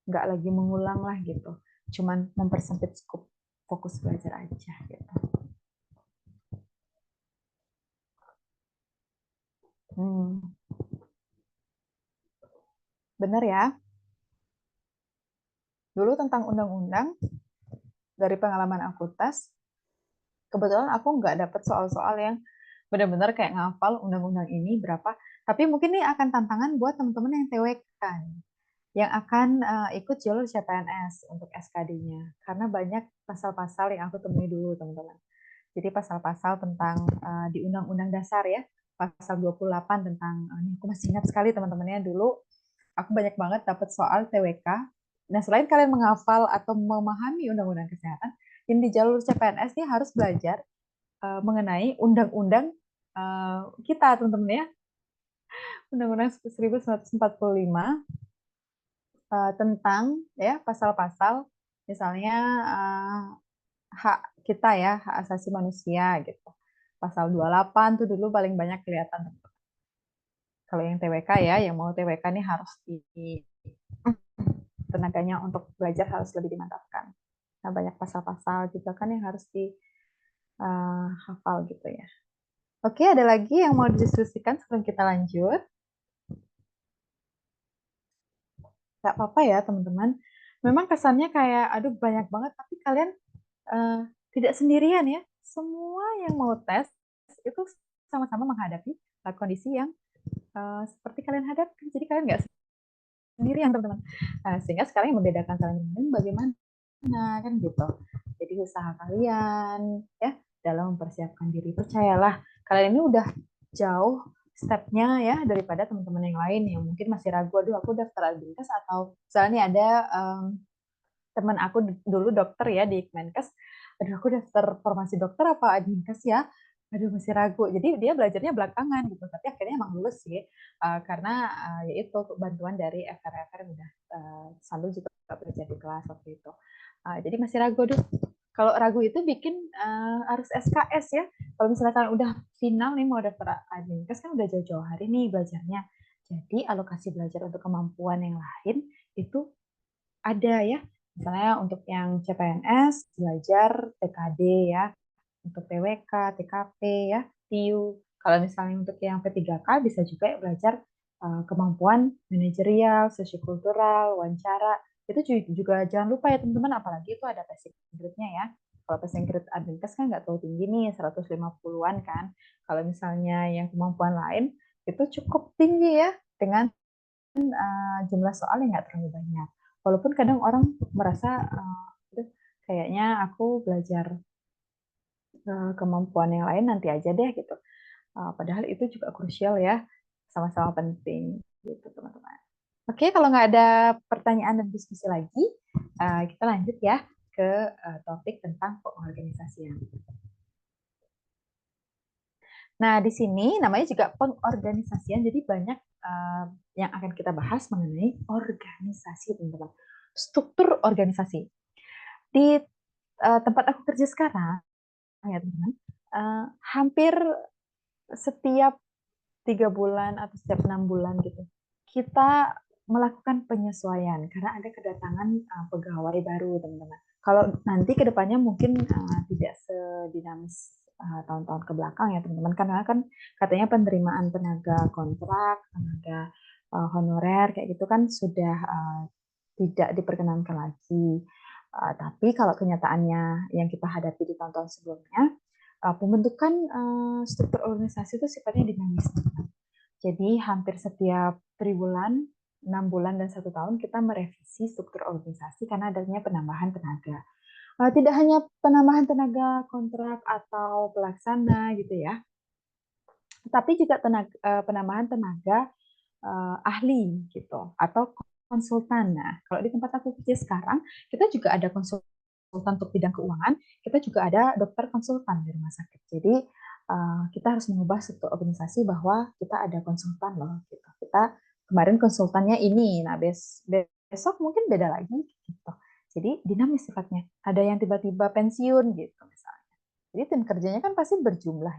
nggak lagi mengulang lah gitu. Cuman mempersempit skop, fokus belajar aja gitu. Hmm, bener ya. Dulu tentang undang-undang, dari pengalaman aku tes, kebetulan aku nggak dapet soal-soal yang benar-benar kayak ngafal undang-undang ini berapa. Tapi mungkin ini akan tantangan buat teman-teman yang TWK. yang akan ikut jalur CPNS untuk SKD-nya. Karena banyak pasal-pasal yang aku temui dulu, teman-teman. Jadi pasal-pasal tentang di Undang-Undang Dasar ya, pasal 28 tentang, ini aku masih ingat sekali teman-temannya dulu, aku banyak banget dapat soal TWK. Nah, selain kalian menghafal atau memahami Undang-Undang Kesehatan, yang di jalur CPNS ini harus belajar mengenai undang-undang kita, teman-teman ya. Undang-Undang 1945 tentang ya pasal-pasal misalnya hak kita ya, hak asasi manusia gitu. Pasal 28 tuh dulu paling banyak kelihatan. Kalau yang TWK ya, yang mau TWK nih harus di tenaganya untuk belajar harus lebih dimantapkan. Nah, banyak pasal-pasal juga kan yang harus dihafal gitu ya. Oke, ada lagi yang mau didiskusikan sebelum kita lanjut? Gak apa-apa ya, teman-teman. Memang kesannya kayak, aduh banyak banget, tapi kalian uh, tidak sendirian ya. Semua yang mau tes itu sama-sama menghadapi kondisi yang seperti kalian hadapi. Jadi kalian nggak sendirian, teman-teman. Sehingga sekarang yang membedakan kalian bagaimana kan gitu. Jadi usaha kalian ya dalam mempersiapkan diri, percayalah kalian ini udah jauh stepnya ya daripada teman-teman yang lain yang mungkin masih ragu, aduh aku daftar Advinkes atau misalnya ada teman aku dulu dokter ya di Kemenkes, aduh aku daftar formasi dokter apa Advinkes ya, aduh masih ragu, jadi dia belajarnya belakangan gitu, tapi akhirnya emang lulus sih karena yaitu bantuan dari FR-FR yang udah sambil juga belajar di kelas waktu itu. Jadi masih ragu, aduh kalau ragu itu bikin harus SKS ya. Kalau misalnya kalian udah final nih mau daftar Advinkes kan udah jauh-jauh hari nih belajarnya. Jadi alokasi belajar untuk kemampuan yang lain itu ada ya. Misalnya untuk yang CPNS belajar TKD ya, untuk TWK, TKP ya, TIU. Kalau misalnya untuk yang P3K bisa juga belajar kemampuan manajerial, sosiokultural, wawancara. Itu juga jangan lupa ya teman-teman, apalagi itu ada passing grade-nya ya. Kalau passing grade Advinkes kan nggak terlalu tinggi nih, 150-an kan. Kalau misalnya yang kemampuan lain, itu cukup tinggi ya, dengan jumlah soal yang nggak terlalu banyak. Walaupun kadang orang merasa, kayaknya aku belajar kemampuan yang lain nanti aja deh gitu. Padahal itu juga krusial ya, sama-sama penting gitu teman-teman. Oke, kalau nggak ada pertanyaan dan diskusi lagi, kita lanjut ya ke topik tentang pengorganisasian. Nah, di sini namanya juga pengorganisasian, jadi banyak yang akan kita bahas mengenai organisasi, teman-teman. Struktur organisasi. Di tempat aku kerja sekarang, ya teman-teman, hampir setiap 3 bulan atau setiap 6 bulan gitu, kita melakukan penyesuaian karena ada kedatangan pegawai baru, teman-teman. Kalau nanti kedepannya mungkin tidak sedinamis tahun-tahun ke belakang ya teman-teman, karena kan katanya penerimaan tenaga kontrak, tenaga honorer kayak gitu kan sudah tidak diperkenankan lagi. Tapi kalau kenyataannya yang kita hadapi di tahun-tahun sebelumnya, pembentukan struktur organisasi itu sifatnya dinamis. Jadi hampir setiap triwulan, 6 bulan, dan 1 tahun kita merevisi struktur organisasi karena adanya penambahan tenaga. Tidak hanya penambahan tenaga kontrak atau pelaksana gitu ya, tapi juga penambahan tenaga ahli gitu atau konsultan. Nah, kalau di tempat aku kerja sekarang, kita juga ada konsultan untuk bidang keuangan, kita juga ada dokter konsultan di rumah sakit. Jadi kita harus mengubah struktur organisasi bahwa kita ada konsultan loh. Gitu. Kita kemarin konsultannya ini, nah besok mungkin beda lagi gitu. Jadi dinamis sifatnya. Ada yang tiba-tiba pensiun gitu misalnya. Jadi tim kerjanya kan pasti berjumlah,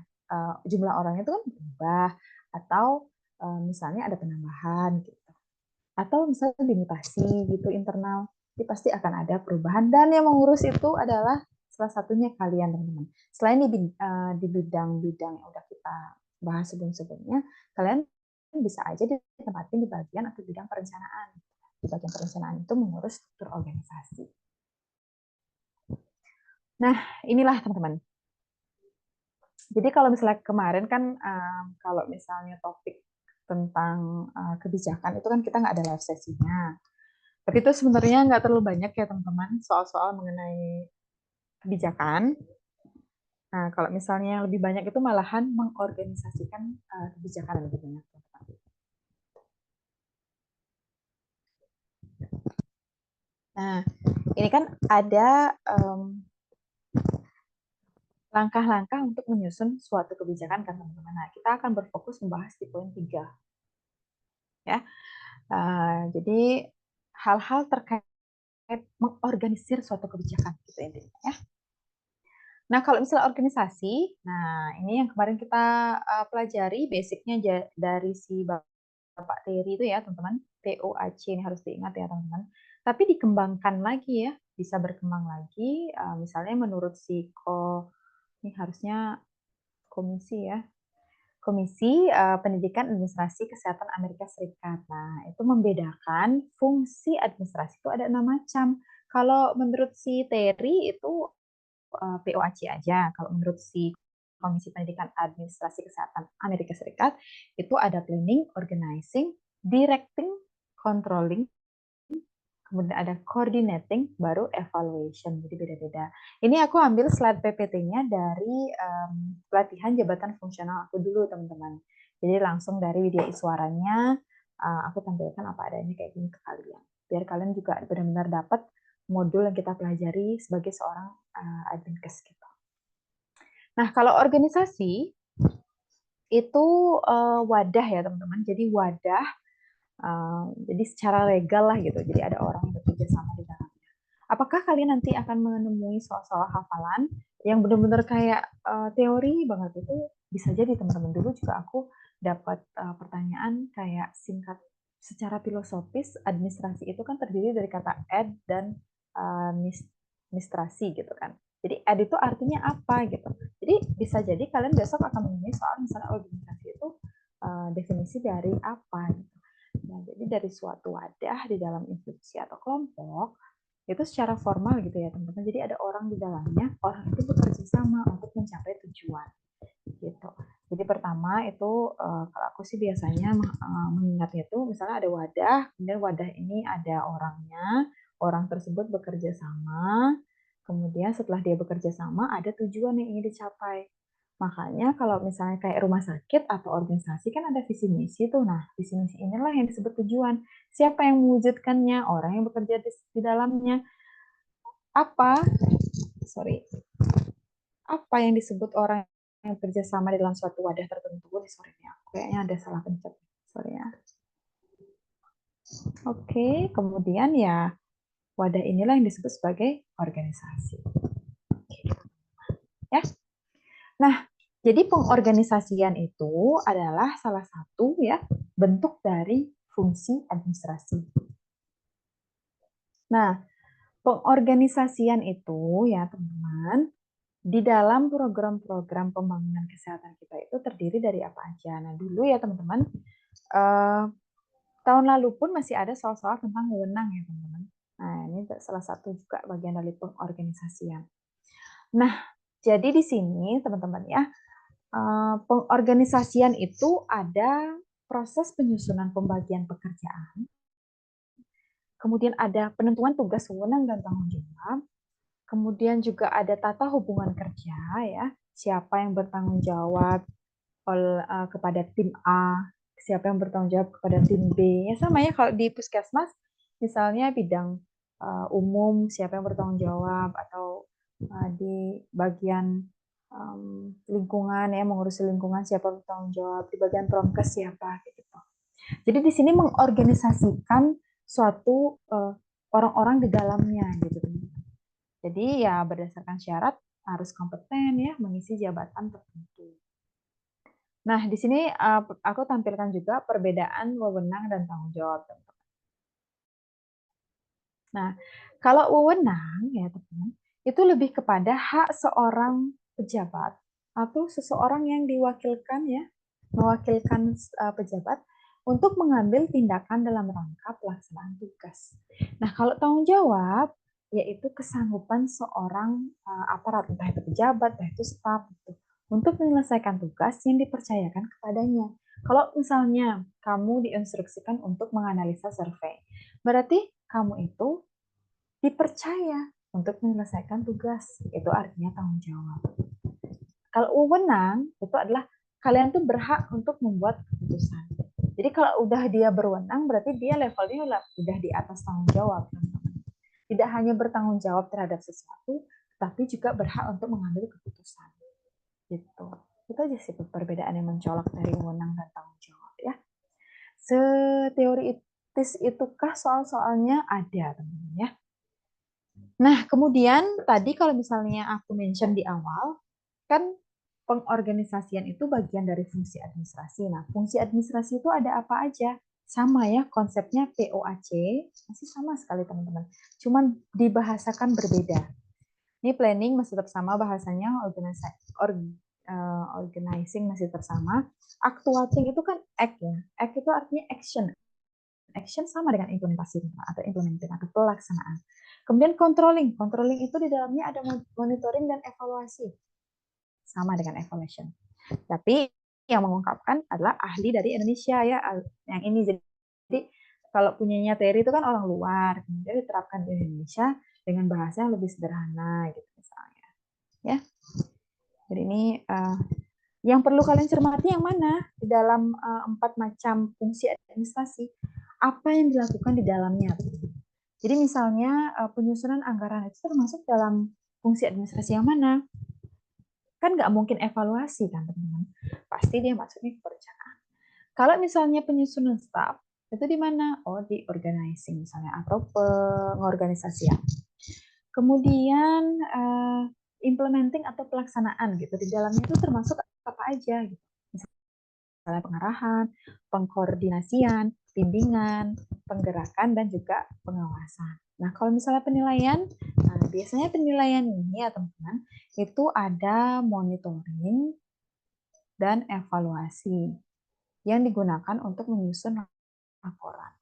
jumlah orangnya itu kan berubah atau misalnya ada penambahan gitu. Atau misalnya dimutasi gitu internal, jadi pasti akan ada perubahan dan yang mengurus itu adalah salah satunya kalian teman-teman. Selain di bidang-bidang yang udah kita bahas sebelum-sebelumnya, kalian bisa aja ditempatin di bagian atau bidang perencanaan. Di bagian perencanaan itu mengurus struktur organisasi. Nah, inilah teman-teman. Jadi kalau misalnya kemarin kan kalau misalnya topik tentang kebijakan itu kan kita nggak ada live sesinya. Tapi itu sebenarnya nggak terlalu banyak ya teman-teman soal-soal mengenai kebijakan. Nah, kalau misalnya yang lebih banyak itu malahan mengorganisasikan kebijakan lebih banyak. Nah, ini kan ada langkah-langkah untuk menyusun suatu kebijakan kan teman-teman. Nah, kita akan berfokus membahas di poin 3 ya. Jadi hal-hal terkait mengorganisir suatu kebijakan gitu intinya ya. Nah, kalau misalnya organisasi, nah ini yang kemarin kita pelajari basicnya dari si Bapak Terry itu ya, teman-teman. POAC ini harus diingat ya, teman-teman. Tapi dikembangkan lagi ya, bisa berkembang lagi. Misalnya menurut si ini harusnya komisi ya, Komisi Pendidikan Administrasi Kesehatan Amerika Serikat. Nah, itu membedakan fungsi administrasi itu ada 6 macam. Kalau menurut si Terry itu POAC aja. Kalau menurut si Komisi Pendidikan Administrasi Kesehatan Amerika Serikat itu ada planning, organizing, directing, controlling, kemudian ada coordinating, baru evaluation. Jadi beda-beda. Ini aku ambil slide PPT-nya dari pelatihan jabatan fungsional aku dulu, teman-teman. Jadi langsung dari Widya Iswaranya, aku tampilkan apa adanya kayak gini ke kalian. Biar kalian juga benar-benar dapat modul yang kita pelajari sebagai seorang adminkes gitu. Nah, kalau organisasi itu wadah ya, teman-teman. Jadi wadah, jadi secara legal lah gitu. Jadi ada orang yang bekerja sama di dalam. Apakah kalian nanti akan menemui soal-soal hafalan yang benar-benar kayak teori banget itu bisa jadi teman-teman. Dulu juga aku dapat pertanyaan kayak singkat secara filosofis administrasi itu kan terdiri dari kata ad dan administrasi gitu kan. Jadi ad itu artinya apa gitu. Jadi bisa jadi kalian besok akan menemui soal misalnya organisasi itu definisi dari apa gitu. Nah, jadi dari suatu wadah di dalam institusi atau kelompok itu secara formal gitu ya teman-teman. Jadi ada orang di dalamnya, orang itu bekerja sama untuk mencapai tujuan gitu. Jadi pertama itu kalau aku sih biasanya mengingatnya itu misalnya ada wadah, kemudian wadah ini ada orangnya, orang tersebut bekerja sama, kemudian setelah dia bekerja sama ada tujuan yang ingin dicapai. Makanya kalau misalnya kayak rumah sakit atau organisasi kan ada visi misi tuh. Nah, visi misi inilah yang disebut tujuan. Siapa yang mewujudkannya? Orang yang bekerja di dalamnya. Apa? Sorry. Apa yang disebut orang yang bekerja sama di dalam suatu wadah tertentu? Sorry ya, kayaknya ada salah pencet. Sorry ya. Oke, kemudian ya wadah inilah yang disebut sebagai organisasi. Ya. Nah, jadi pengorganisasian itu adalah salah satu ya bentuk dari fungsi administrasi. Nah, pengorganisasian itu ya teman-teman, di dalam program-program pembangunan kesehatan kita itu terdiri dari apa aja. Nah, dulu ya teman-teman, tahun lalu pun masih ada soal-soal tentang wewenang ya teman-teman. Nah, ini salah satu juga bagian dari pengorganisasian. Nah, jadi di sini teman-teman ya, pengorganisasian itu ada proses penyusunan pembagian pekerjaan, kemudian ada penentuan tugas, wewenang, dan tanggung jawab, kemudian juga ada tata hubungan kerja ya, siapa yang bertanggung jawab kepada tim A, siapa yang bertanggung jawab kepada tim B. Ya sama ya kalau di puskesmas, misalnya bidang umum siapa yang bertanggung jawab, atau di bagian lingkungan ya mengurusi lingkungan siapa yang bertanggung jawab, di bagian promkes siapa gitu. Jadi di sini mengorganisasikan suatu orang-orang di dalamnya gitu. Jadi ya berdasarkan syarat harus kompeten ya mengisi jabatan tertentu. Nah, di sini aku tampilkan juga perbedaan wewenang dan tanggung jawab. Nah, kalau wewenang ya teman-teman, itu lebih kepada hak seorang pejabat atau seseorang yang diwakilkan ya, mewakilkan pejabat untuk mengambil tindakan dalam rangka pelaksanaan tugas. Nah, kalau tanggung jawab yaitu kesanggupan seorang aparat, entah itu pejabat, entah itu staf, gitu, untuk menyelesaikan tugas yang dipercayakan kepadanya. Kalau misalnya kamu diinstruksikan untuk menganalisa survei, berarti kamu itu dipercaya untuk menyelesaikan tugas. Itu artinya tanggung jawab. Kalau wewenang itu adalah kalian tuh berhak untuk membuat keputusan. Jadi kalau udah dia berwenang berarti dia levelnya udah di atas tanggung jawab, teman-teman. Tidak hanya bertanggung jawab terhadap sesuatu, tapi juga berhak untuk mengambil keputusan. Gitu. Itu aja sih perbedaan yang mencolok dari wewenang dan tanggung jawab ya. Seteoritis itukah soal-soalnya? Ada, teman-teman ya. Nah, kemudian tadi kalau misalnya aku mention di awal, kan pengorganisasian itu bagian dari fungsi administrasi. Nah, fungsi administrasi itu ada apa aja? Sama ya, konsepnya POAC, masih sama sekali teman-teman. Cuman dibahasakan berbeda. Ini planning masih tetap sama bahasanya, organizing masih tetap sama. Actuating itu kan act ya. Act itu artinya action. Action sama dengan implementasi atau implementing atau pelaksanaan. Kemudian controlling. Controlling itu di dalamnya ada monitoring dan evaluasi. Sama dengan evaluation. Tapi yang mengungkapkan adalah ahli dari Indonesia ya, yang ini. Jadi kalau punyanya Terry itu kan orang luar, kemudian diterapkan di Indonesia dengan bahasa yang lebih sederhana gitu misalnya. Ya. Jadi ini yang perlu kalian cermati yang mana di dalam 4 macam fungsi administrasi, apa yang dilakukan di dalamnya. Jadi misalnya penyusunan anggaran itu termasuk dalam fungsi administrasi yang mana? Kan nggak mungkin evaluasi kan teman-teman. Pasti dia masuknya ke perencanaan. Kalau misalnya penyusunan staff, itu di mana? Oh, di organizing misalnya, atau pengorganisasian. Kemudian implementing atau pelaksanaan gitu. Di dalamnya itu termasuk apa aja gitu. Misalnya pengarahan, pengkoordinasian, bimbingan, penggerakan, dan juga pengawasan. Nah, kalau misalnya penilaian, biasanya penilaian ini ya teman-teman, itu ada monitoring dan evaluasi yang digunakan untuk menyusun laporan.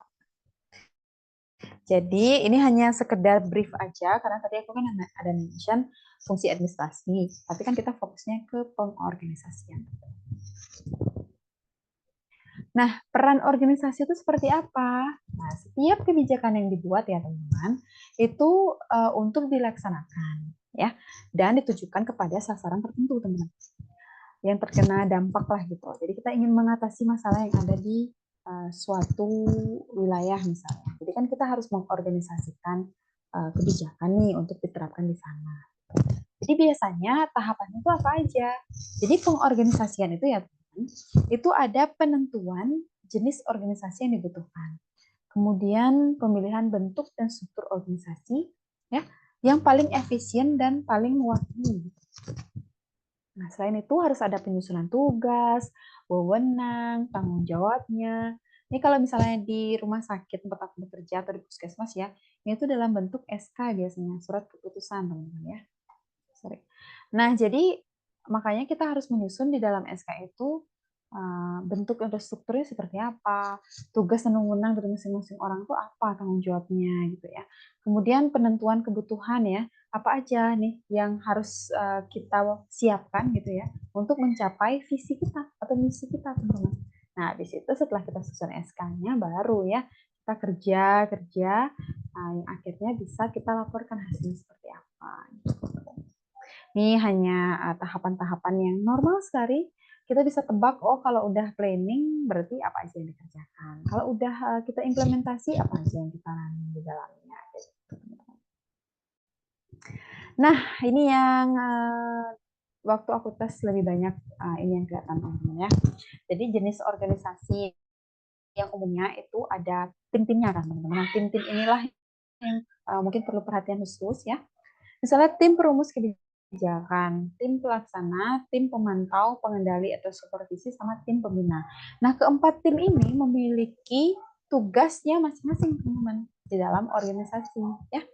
Jadi ini hanya sekedar brief aja, karena tadi aku kan ada mention fungsi administrasi, tapi kan kita fokusnya ke pengorganisasian. Nah, peran organisasi itu seperti apa? Nah, setiap kebijakan yang dibuat ya teman-teman, itu untuk dilaksanakan ya, dan ditujukan kepada sasaran tertentu teman-teman, yang terkena dampak lah gitu. Jadi kita ingin mengatasi masalah yang ada di suatu wilayah misalnya. Jadi kan kita harus mengorganisasikan kebijakan nih untuk diterapkan di sana. Jadi biasanya tahapannya itu apa aja? Jadi pengorganisasian itu ya teman, itu ada penentuan jenis organisasi yang dibutuhkan. Kemudian pemilihan bentuk dan struktur organisasi ya yang paling efisien dan paling mewakili. Nah, selain itu harus ada penyusunan tugas, wewenang, tanggung jawabnya. Ini kalau misalnya di rumah sakit tempat aku bekerja atau di puskesmas ya, ini itu dalam bentuk SK biasanya, surat keputusan teman-teman ya. Sorry. Nah, jadi makanya kita harus menyusun di dalam SK itu bentuk dan strukturnya seperti apa, tugas dan wewenang dari masing-masing orang itu apa tanggung jawabnya gitu ya. Kemudian penentuan kebutuhan ya, apa aja nih yang harus kita siapkan gitu ya untuk mencapai visi kita atau misi kita teman-teman. Nah, di situ setelah kita susun SK-nya baru ya kita kerja yang akhirnya bisa kita laporkan hasilnya seperti apa. Ini hanya tahapan-tahapan yang normal sekali. Kita bisa tebak, oh kalau udah planning berarti apa aja yang dikerjakan. Kalau udah kita implementasi, apa aja yang kita lalui di dalamnya. Nah, ini yang waktu aku tes lebih banyak ini yang kelihatan teman-teman ya. Jadi jenis organisasi yang umumnya itu ada tim-timnya kan teman-teman. Nah, tim-tim inilah yang mungkin perlu perhatian khusus ya. Misalnya tim perumus kebijakan, tim pelaksana, tim pemantau, pengendali atau supervisi, sama tim pembina. Nah, keempat tim ini memiliki tugasnya masing-masing teman-teman di dalam organisasi ya.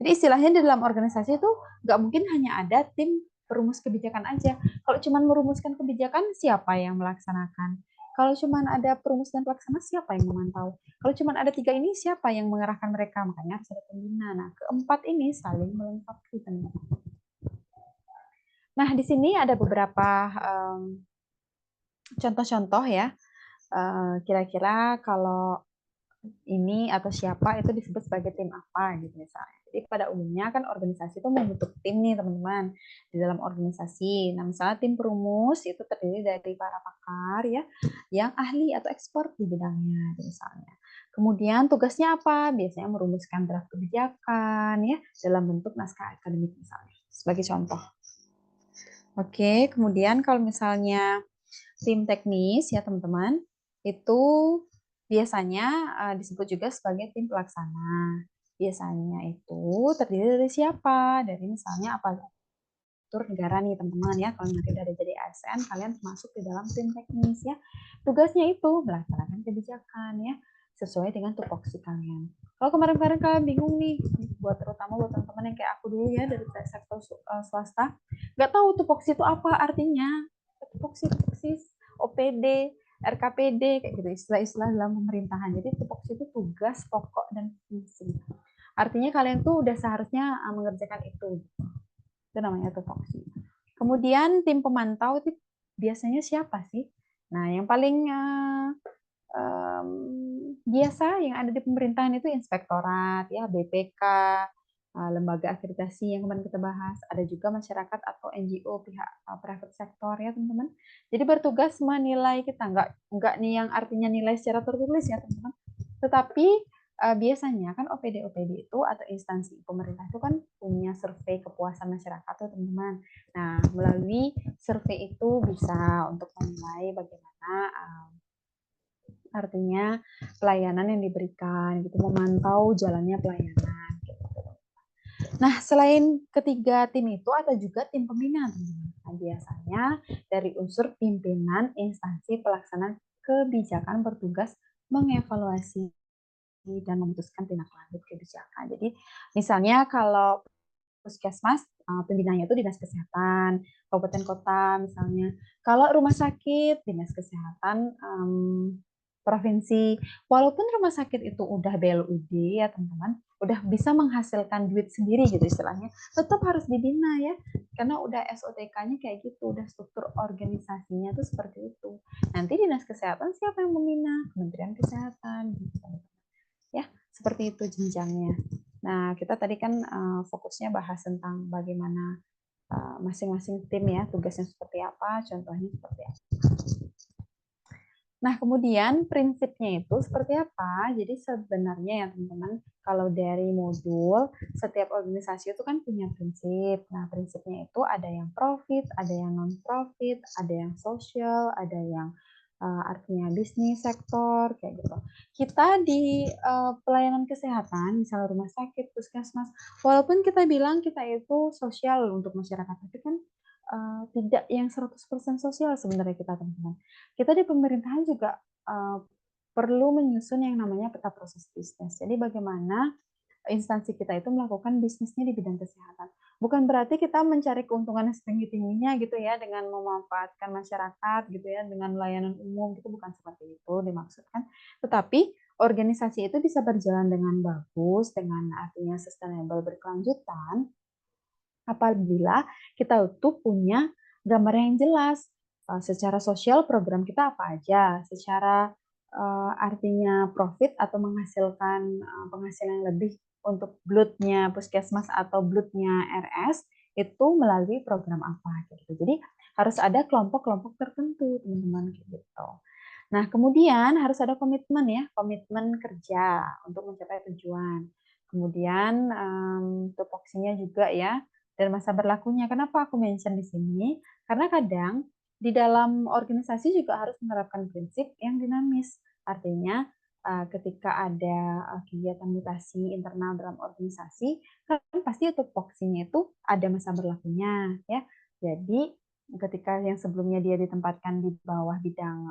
Jadi istilahnya di dalam organisasi itu nggak mungkin hanya ada tim perumus kebijakan aja. Kalau cuma merumuskan kebijakan, siapa yang melaksanakan? Kalau cuma ada perumus dan pelaksana, siapa yang memantau? Kalau cuma ada 3 ini, siapa yang mengerahkan mereka? Makanya harus ada pembina. Nah, keempat ini saling melengkapi. Nah, di sini ada beberapa contoh-contoh ya. Kira-kira kalau ini atau siapa itu disebut sebagai tim apa gitu misalnya. Jadi pada umumnya kan organisasi itu membentuk tim nih teman-teman di dalam organisasi. Nah misalnya tim perumus itu terdiri dari para pakar ya yang ahli atau expert di bidangnya misalnya. Kemudian tugasnya apa? Biasanya merumuskan draft kebijakan ya dalam bentuk naskah akademik misalnya. Sebagai contoh. Oke, kemudian kalau misalnya tim teknis ya teman-teman, itu biasanya disebut juga sebagai tim pelaksana. Biasanya itu terdiri dari siapa? Dari misalnya aparatur negara nih teman-teman ya. Kalau nanti udah jadi ASN, kalian masuk di dalam tim teknis ya. Tugasnya itu melaksanakan kebijakan ya, sesuai dengan tupoksi kalian. Kalau kemarin-kemarin kalian bingung nih, buat terutama buat teman-teman yang kayak aku dulu ya dari sektor swasta, nggak tahu tupoksi itu apa artinya. Tupoksi, OPD, RKPD, kayak gitu, istilah-istilah dalam pemerintahan. Jadi tupoksi itu tugas pokok dan fungsi. Artinya kalian tuh udah seharusnya mengerjakan itu. Itu namanya tupoksi. Kemudian tim pemantau itu biasanya siapa sih? Nah, yang paling biasa yang ada di pemerintahan itu inspektorat, ya BPK, lembaga akreditasi yang kemarin kita bahas. Ada juga masyarakat atau NGO pihak private sector ya teman-teman. Jadi bertugas menilai kita nggak nih yang artinya nilai secara tertulis ya teman-teman. Tetapi biasanya kan OPD itu atau instansi pemerintah itu kan punya survei kepuasan masyarakat tuh teman-teman. Nah melalui survei itu bisa untuk menilai bagaimana artinya pelayanan yang diberikan gitu, memantau jalannya pelayanan gitu. Nah, selain ketiga tim itu ada juga tim pembina. Nah, biasanya dari unsur pimpinan instansi pelaksana kebijakan bertugas mengevaluasi dan memutuskan tindak lanjut kebijakan. Jadi, misalnya kalau puskesmas, pembinanya itu dinas kesehatan, kabupaten kota misalnya. Kalau rumah sakit, dinas kesehatan provinsi. Walaupun rumah sakit itu udah BLUD ya teman-teman, udah bisa menghasilkan duit sendiri gitu istilahnya, tetap harus dibina ya, karena udah SOTK-nya kayak gitu, udah struktur organisasinya tuh seperti itu. Nanti dinas kesehatan siapa yang membina? Kementerian Kesehatan gitu. Ya, seperti itu jenjangnya. Nah, kita tadi kan fokusnya bahas tentang bagaimana masing-masing tim ya, tugasnya seperti apa, contohnya seperti apa. Nah, kemudian prinsipnya itu seperti apa? Jadi sebenarnya ya teman-teman, kalau dari modul, setiap organisasi itu kan punya prinsip. Nah, prinsipnya itu ada yang profit, ada yang non-profit, ada yang social, ada yang artinya bisnis sektor, kayak gitu. Kita di pelayanan kesehatan, misalnya rumah sakit, puskesmas, walaupun kita bilang kita itu sosial untuk masyarakat, tapi kan tidak yang 100% sosial sebenarnya kita teman-teman. Kita di pemerintahan juga perlu menyusun yang namanya peta proses bisnis. Jadi bagaimana instansi kita itu melakukan bisnisnya di bidang kesehatan. Bukan berarti kita mencari keuntungan setinggi-tingginya gitu ya dengan memanfaatkan masyarakat gitu ya dengan layanan umum gitu, bukan seperti itu dimaksudkan. Tetapi organisasi itu bisa berjalan dengan bagus, dengan artinya sustainable berkelanjutan apabila kita tuh punya gambar yang jelas. Secara sosial program kita apa aja, secara artinya profit atau menghasilkan penghasilan yang lebih untuk bloodnya puskesmas atau bloodnya RS itu melalui program apa gitu. Jadi harus ada kelompok-kelompok tertentu teman-teman gitu. Nah kemudian harus ada komitmen ya, komitmen kerja untuk mencapai tujuan. Kemudian tupoksinya juga ya dan masa berlakunya. Kenapa aku mention di sini? Karena kadang di dalam organisasi juga harus menerapkan prinsip yang dinamis. Artinya ketika ada kegiatan mutasi internal dalam organisasi, kan pasti tupoksinya itu ada masa berlakunya, ya. Jadi ketika yang sebelumnya dia ditempatkan di bawah bidang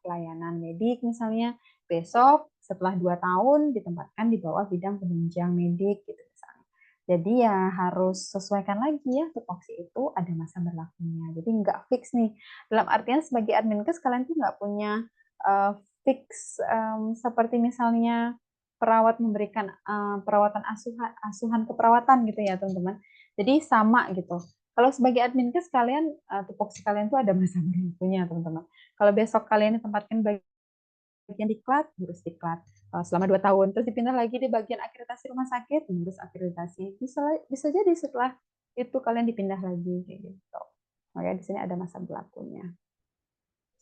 pelayanan medik misalnya, besok setelah 2 tahun ditempatkan di bawah bidang penunjang medik gitu misalnya. Jadi ya harus sesuaikan lagi ya tupoksi itu ada masa berlakunya. Jadi nggak fix nih. Dalam artian sebagai adminkes kalian tuh nggak punya fix seperti misalnya perawat memberikan perawatan asuhan keperawatan gitu ya teman-teman. Jadi sama gitu. Kalau sebagai adminkes kalian tupoksi kalian tuh ada masa berlakunya teman-teman. Kalau besok kalian ditempatkan bagian diklat, ngurus diklat selama 2 tahun. Terus dipindah lagi di bagian akreditasi rumah sakit, ngurus akreditasi. Bisa jadi setelah itu kalian dipindah lagi kayak gitu. Makanya di sini ada masa berlakunya.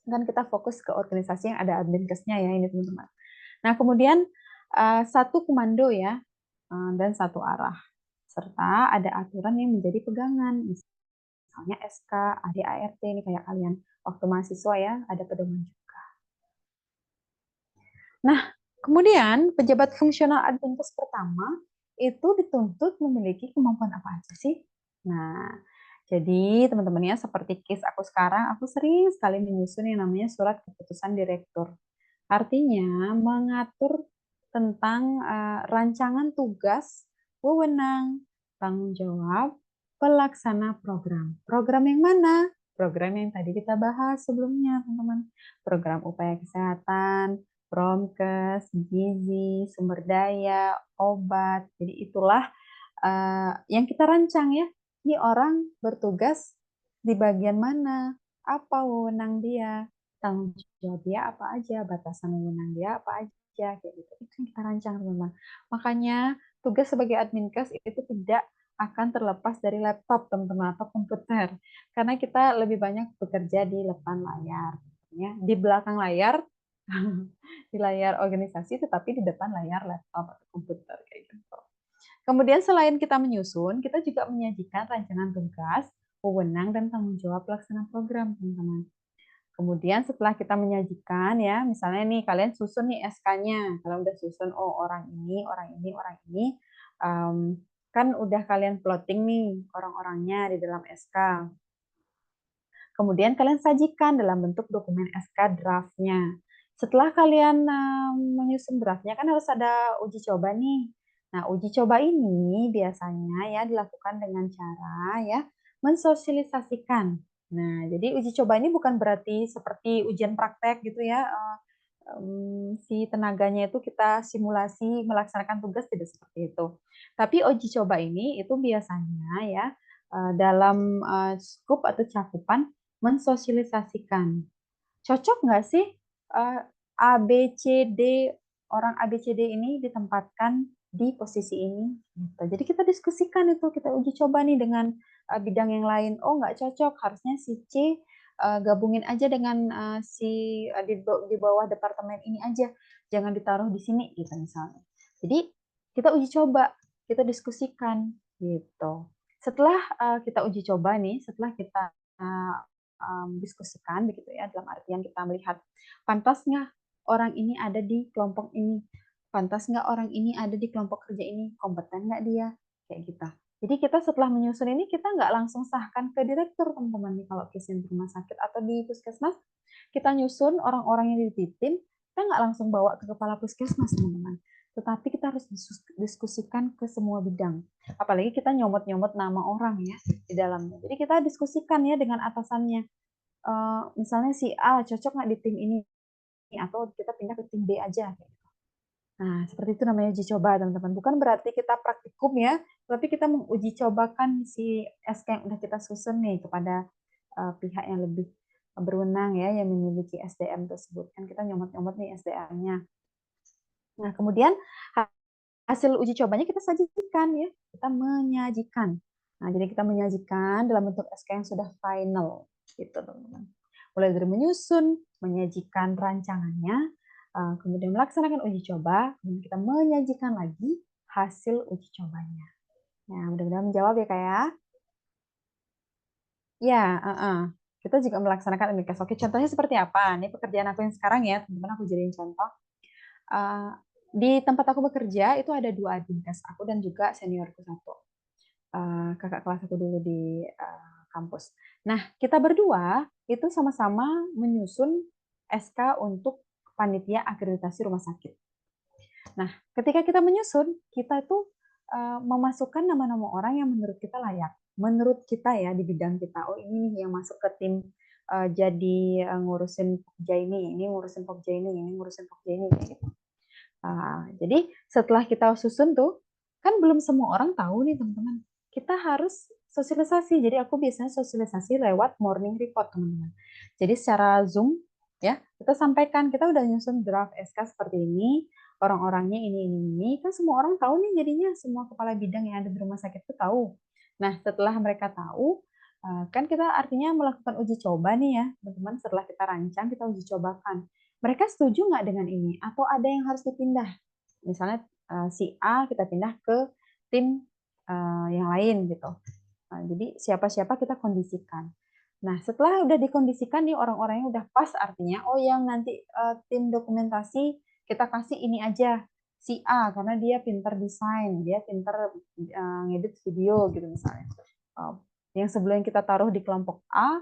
Dan kita fokus ke organisasi yang ada adminkesnya ya ini teman-teman. Nah kemudian satu komando ya dan satu arah serta ada aturan yang menjadi pegangan misalnya SK, ADART ini kayak kalian waktu mahasiswa ya ada pedoman juga. Nah kemudian pejabat fungsional adminkes pertama itu dituntut memiliki kemampuan apa aja sih? Nah jadi teman-teman ya seperti case aku sekarang aku sering sekali menyusun yang namanya surat keputusan direktur. Artinya mengatur tentang rancangan tugas, wewenang, tanggung jawab, pelaksana program. Program yang mana? Program yang tadi kita bahas sebelumnya, teman-teman. Program upaya kesehatan, Promkes, gizi, sumber daya, obat. Jadi itulah yang kita rancang ya. Ini orang bertugas di bagian mana? Apa wewenang dia? Tanggung jawab dia apa aja, batasan wewenang dia apa aja, kayak gitu. Itu yang kita rancang, teman-teman. Makanya tugas sebagai adminkes itu tidak akan terlepas dari laptop, teman-teman, atau komputer. Karena kita lebih banyak bekerja di depan layar, ya, di belakang layar, di layar organisasi, tetapi di depan layar laptop atau komputer, kayak gitu. Kemudian selain kita menyusun, kita juga menyajikan rancangan tugas, wewenang, dan tanggung jawab pelaksana program, teman-teman. Kemudian setelah kita menyajikan ya, misalnya nih kalian susun nih SK-nya. Kalau udah susun, oh orang ini, orang ini, orang ini, kan udah kalian plotting nih orang-orangnya di dalam SK. Kemudian kalian sajikan dalam bentuk dokumen SK draftnya. Setelah kalian menyusun draftnya kan harus ada uji coba nih. Nah, uji coba ini biasanya ya dilakukan dengan cara ya mensosialisasikan. Nah, jadi uji coba ini bukan berarti seperti ujian praktek gitu ya. Si tenaganya itu kita simulasi melaksanakan tugas tidak seperti itu. Tapi uji coba ini itu biasanya ya dalam skup atau cakupan mensosialisasikan. Cocok nggak sih A, B, C, D, orang A, B, C, D ini ditempatkan di posisi ini? Gitu. Jadi kita diskusikan itu, kita uji coba nih dengan bidang yang lain. Oh nggak cocok, harusnya si C gabungin aja dengan di bawah departemen ini aja, jangan ditaruh di sini gitu misalnya. Jadi kita uji coba, kita diskusikan gitu. Setelah kita uji coba nih, setelah kita diskusikan begitu ya, dalam artian kita melihat pantas nggak orang ini ada di kelompok ini, pantas nggak orang ini ada di kelompok kerja ini, kompeten nggak dia, kayak gitu. Jadi kita setelah menyusun ini kita nggak langsung sahkan ke direktur, teman-teman. Nih kalau case di rumah sakit atau di puskesmas, kita nyusun orang-orang yang di tim, kita nggak langsung bawa ke kepala puskesmas, teman-teman. Tetapi kita harus diskusikan ke semua bidang. Apalagi kita nyomot-nyomot nama orang ya di dalamnya. Jadi kita diskusikan ya dengan atasannya. Misalnya si A cocok nggak di tim ini atau kita pindah ke tim B aja. Nah, seperti itu namanya uji coba, teman-teman. Bukan berarti kita praktikum ya, tapi kita menguji cobakan si SK yang udah kita susun nih kepada pihak yang lebih berwenang ya, yang memiliki SDM tersebut. Kan kita nyomot-nyomot nih SDM-nya. Nah, kemudian hasil uji cobanya kita sajikan ya, kita menyajikan. Nah, jadi kita menyajikan dalam bentuk SK yang sudah final, gitu teman-teman. Mulai dari menyusun, menyajikan rancangannya, kemudian melaksanakan uji coba, kemudian kita menyajikan lagi hasil uji cobanya. Nah, mudah-mudahan menjawab ya Kak ya. Ya, kita juga melaksanakan MIKS. Oke, contohnya seperti apa? Ini pekerjaan aku yang sekarang ya, teman-teman aku jadiin contoh. Di tempat aku bekerja itu ada 2 adminkes, aku dan juga seniorku satu. Kakak kelas aku dulu di kampus. Nah, kita berdua itu sama-sama menyusun SK untuk panitia akreditasi rumah sakit. Nah, ketika kita menyusun, kita itu memasukkan nama-nama orang yang menurut kita layak. Menurut kita ya di bidang kita, oh ini nih yang masuk ke tim jadi ngurusin pokja ini ngurusin pokja ini ngurusin pokja ini gitu. Jadi setelah kita susun tuh, kan belum semua orang tahu nih teman-teman. Kita harus sosialisasi. Jadi aku biasanya sosialisasi lewat morning report teman-teman. Jadi secara Zoom Ya, kita sampaikan, kita udah nyusun draft SK seperti ini, orang-orangnya ini, kan semua orang tahu nih jadinya, semua kepala bidang yang ada di rumah sakit itu tahu. Nah, setelah mereka tahu, kan kita artinya melakukan uji coba nih ya, teman-teman, setelah kita rancang, kita uji cobakan. Mereka setuju nggak dengan ini? Atau ada yang harus dipindah? Misalnya si A kita pindah ke tim yang lain gitu. Jadi siapa-siapa kita kondisikan. Nah, setelah udah dikondisikan nih orang-orangnya udah pas artinya, oh yang nanti tim dokumentasi kita kasih ini aja, si A karena dia pinter desain, dia pinter ngedit video gitu misalnya. Yang sebelum kita taruh di kelompok A,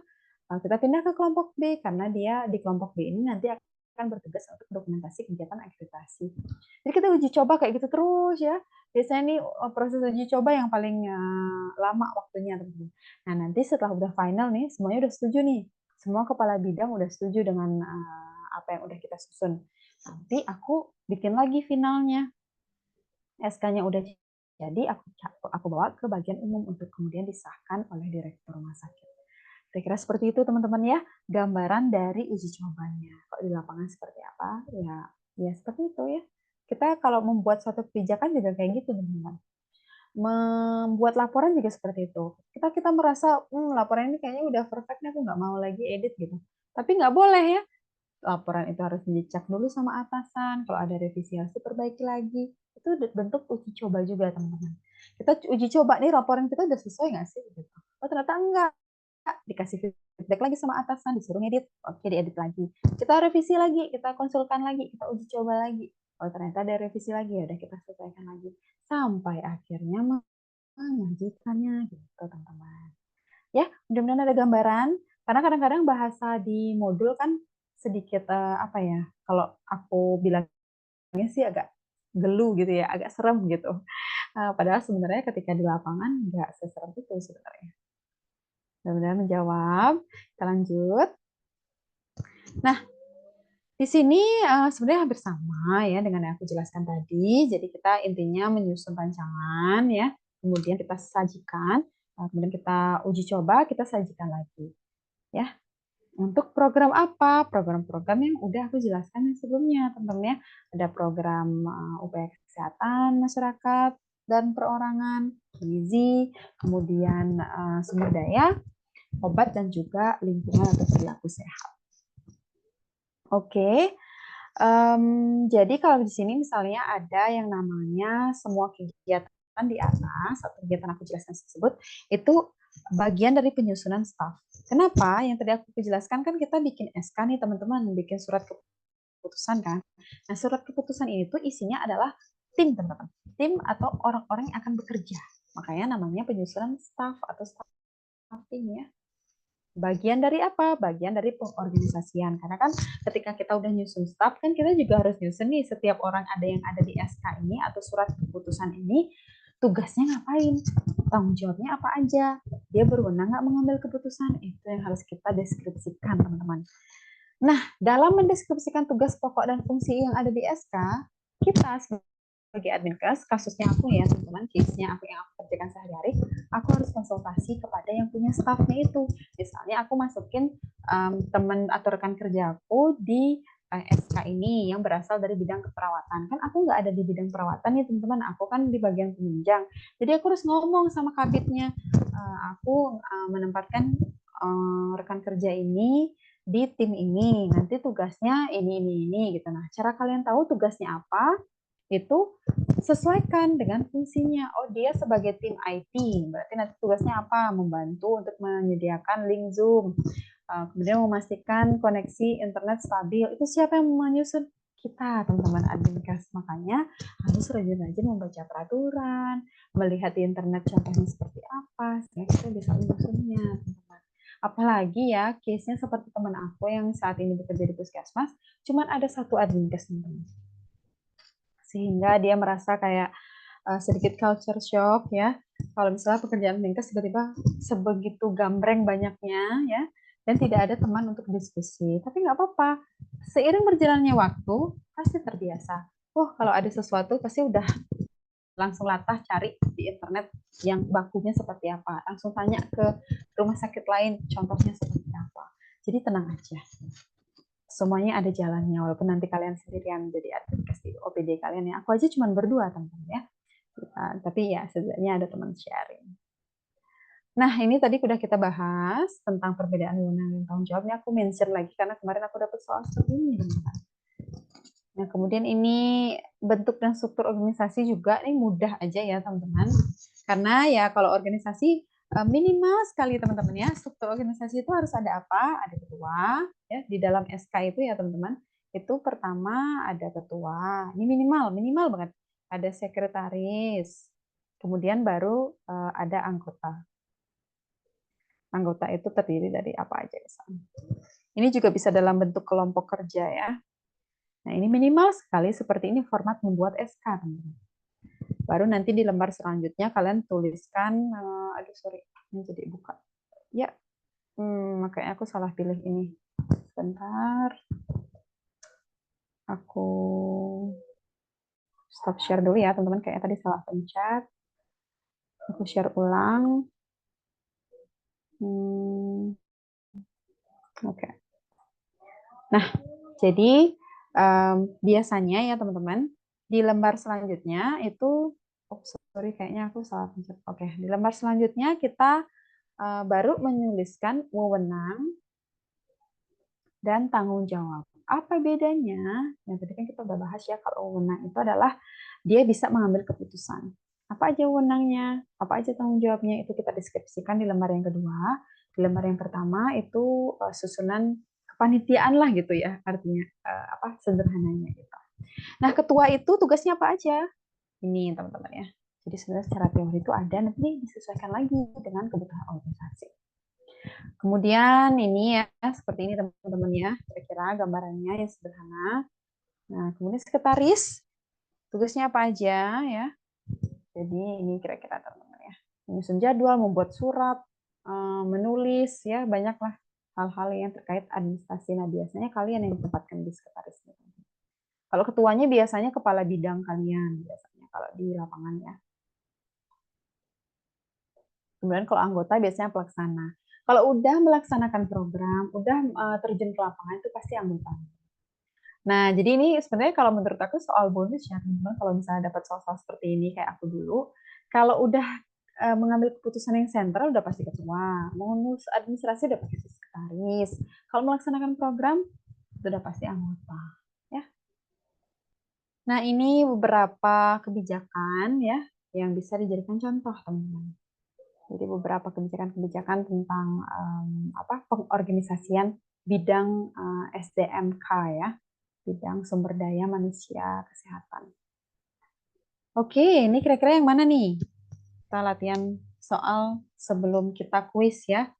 kita pindah ke kelompok B karena dia di kelompok B ini nanti akan bertugas untuk dokumentasi kegiatan akreditasi. Jadi kita uji coba kayak gitu terus ya. Biasanya nih proses uji coba yang paling lama waktunya, teman-teman. Nah, nanti setelah udah final nih, semuanya udah setuju nih. Semua kepala bidang udah setuju dengan apa yang udah kita susun. Nanti aku bikin lagi finalnya. SK-nya udah jadi, aku bawa ke bagian umum untuk kemudian disahkan oleh direktur rumah sakit. Kira-kira seperti itu teman-teman ya, gambaran dari uji cobanya. Kalau di lapangan seperti apa? Ya seperti itu ya. Kita kalau membuat suatu kebijakan juga kayak gitu teman-teman. Membuat laporan juga seperti itu. Kita merasa, laporan ini kayaknya udah perfect nih, aku nggak mau lagi edit gitu. Tapi nggak boleh ya, laporan itu harus dicek dulu sama atasan. Kalau ada revisi harus diperbaiki lagi. Itu bentuk uji coba juga teman-teman. Kita uji coba nih laporan kita udah sesuai nggak sih? Gitu. Oh ternyata enggak. Dikasih feedback lagi sama atasan, disuruh ngedit, oke diedit lagi. Kita revisi lagi, kita konsulkan lagi, kita uji coba lagi. Oh ternyata ada revisi lagi, ya udah kita selesaikan lagi. Sampai akhirnya mengajukannya gitu teman-teman. Ya, mudah-mudahan ada gambaran. Karena kadang-kadang bahasa di modul kan sedikit apa ya? Kalau aku bilangnya sih agak gelu gitu ya, agak serem gitu. Padahal sebenarnya ketika di lapangan nggak seserem itu sebenarnya. Mudah-mudahan menjawab. Kita lanjut. Nah, di sini sebenarnya hampir sama ya dengan yang aku jelaskan tadi. Jadi kita intinya menyusun rancangan ya, kemudian kita sajikan, kemudian kita uji coba, kita sajikan lagi. Ya, untuk program apa? Program-program yang udah aku jelaskan sebelumnya, teman-teman ya. Ada program upaya kesehatan masyarakat dan perorangan, gizi, kemudian sumber daya, obat, dan juga lingkungan atau perilaku sehat. Oke, jadi kalau di sini misalnya ada yang namanya semua kegiatan di atas atau kegiatan aku jelaskan tersebut itu bagian dari penyusunan staff. Kenapa? Yang tadi aku jelaskan kan kita bikin SK nih teman-teman, bikin surat keputusan kan. Nah surat keputusan ini tuh isinya adalah tim teman-teman, tim atau orang-orang yang akan bekerja. Makanya namanya penyusunan staff atau staffing ya. Bagian dari apa? Bagian dari pengorganisasian. Karena kan ketika kita udah nyusun staff, kan kita juga harus nyusun nih setiap orang ada yang ada di SK ini atau surat keputusan ini, tugasnya ngapain? Tanggung jawabnya apa aja? Dia berwenang nggak mengambil keputusan? Itu yang harus kita deskripsikan, teman-teman. Nah, dalam mendeskripsikan tugas pokok dan fungsi yang ada di SK, kita sebagai adminkes, kasusnya aku ya teman-teman, case-nya aku yang aku kerjakan sehari-hari, aku harus konsultasi kepada yang punya staffnya itu. Misalnya aku masukin teman atau rekan kerja aku di SK ini yang berasal dari bidang keperawatan. Kan aku nggak ada di bidang perawatan nih teman-teman, aku kan di bagian penunjang. Jadi aku harus ngomong sama kabitnya, aku menempatkan rekan kerja ini di tim ini, nanti tugasnya ini gitu. Nah, cara kalian tahu tugasnya apa? Itu sesuaikan dengan fungsinya. Oh, dia sebagai tim IT, berarti nanti tugasnya apa? Membantu untuk menyediakan link Zoom, kemudian memastikan koneksi internet stabil. Itu siapa yang menyusun? Kita, teman-teman adminkes. Makanya harus rajin-rajin membaca peraturan, melihat di internet contohnya seperti apa, sehingga kita bisa menyusunnya, teman-teman. Apalagi ya, case-nya seperti teman aku yang saat ini bekerja di puskesmas, cuman ada satu adminkes, teman-teman. Sehingga dia merasa kayak sedikit culture shock ya. Kalau misalnya pekerjaan adminkes tiba-tiba sebegitu gambreng banyaknya ya, dan tidak ada teman untuk diskusi. Tapi nggak apa-apa. Seiring berjalannya waktu, pasti terbiasa. Kalau ada sesuatu pasti udah langsung latah cari di internet yang bakunya seperti apa. Langsung tanya ke rumah sakit lain, contohnya seperti apa. Jadi tenang aja. semuanya ada jalannya, walaupun nanti kalian sendirian jadi admin di OPD kalian ya. Aku aja cuma berdua teman-teman ya. Tapi ya setidaknya ada teman sharing. Nah, ini tadi udah kita bahas tentang perbedaan wewenang dan tanggung jawabnya. Aku mention lagi karena kemarin aku dapat soal seperti ini, teman-teman. Nah, kemudian ini bentuk dan struktur organisasi juga ini mudah aja ya, teman-teman. Karena ya kalau organisasi minimal sekali teman-teman ya, struktur organisasi itu harus ada apa? Ada ketua ya di dalam SK itu ya, teman-teman. Itu pertama ada ketua. Ini minimal banget. Ada sekretaris. Kemudian baru ada anggota. Anggota itu terdiri dari apa aja misalnya. Ini juga bisa dalam bentuk kelompok kerja ya. Nah, ini minimal sekali seperti ini format membuat SK, teman-teman. Baru nanti di lembar selanjutnya kalian tuliskan, aduh sorry, ini jadi buka. Ya, makanya aku salah pilih ini. Sebentar. Aku stop share dulu ya, teman-teman. Kayaknya tadi salah pencet. Aku share ulang. Oke. Nah, jadi biasanya ya teman-teman, di lembar selanjutnya itu, sorry kayaknya aku salah pencet. Oke, di lembar selanjutnya kita baru menuliskan wewenang dan tanggung jawab. Apa bedanya? Yang tadi kan kita udah bahas ya, kalau wewenang itu adalah dia bisa mengambil keputusan. Apa aja wewenangnya, apa aja tanggung jawabnya, itu kita deskripsikan di lembar yang kedua. Di lembar yang pertama itu susunan kepanitiaan lah gitu ya, artinya apa sederhananya gitu. Nah, ketua itu tugasnya apa aja? Ini teman-teman ya. Jadi sebenarnya secara teori itu ada, nanti disesuaikan lagi dengan kebutuhan organisasi. Kemudian ini ya, seperti ini teman-teman ya, kira-kira gambarannya yang sederhana. Nah, kemudian sekretaris, tugasnya apa aja ya. Jadi ini kira-kira teman-teman ya. Menyusun jadwal, membuat surat, menulis, ya banyaklah hal-hal yang terkait administrasi. Nah, biasanya kalian yang ditempatkan di sekretaris. Kalau ketuanya biasanya kepala bidang kalian, biasanya kalau di lapangan ya. Kemudian kalau anggota biasanya pelaksana. Kalau udah melaksanakan program, udah terjun ke lapangan itu pasti anggota. Nah, jadi ini sebenarnya kalau menurut aku soal bonus ya teman-teman, kalau misalnya dapat soal-soal seperti ini kayak aku dulu, kalau udah mengambil keputusan yang sentral udah pasti ketua, mengurus administrasi udah pasti sekretaris, kalau melaksanakan program itu udah pasti anggota, ya. Nah, ini beberapa kebijakan ya yang bisa dijadikan contoh teman-teman. Jadi beberapa kebijakan-kebijakan tentang pengorganisasian bidang SDMK ya, bidang sumber daya manusia kesehatan. Oke, ini kira-kira yang mana nih? Kita latihan soal sebelum kita kuis ya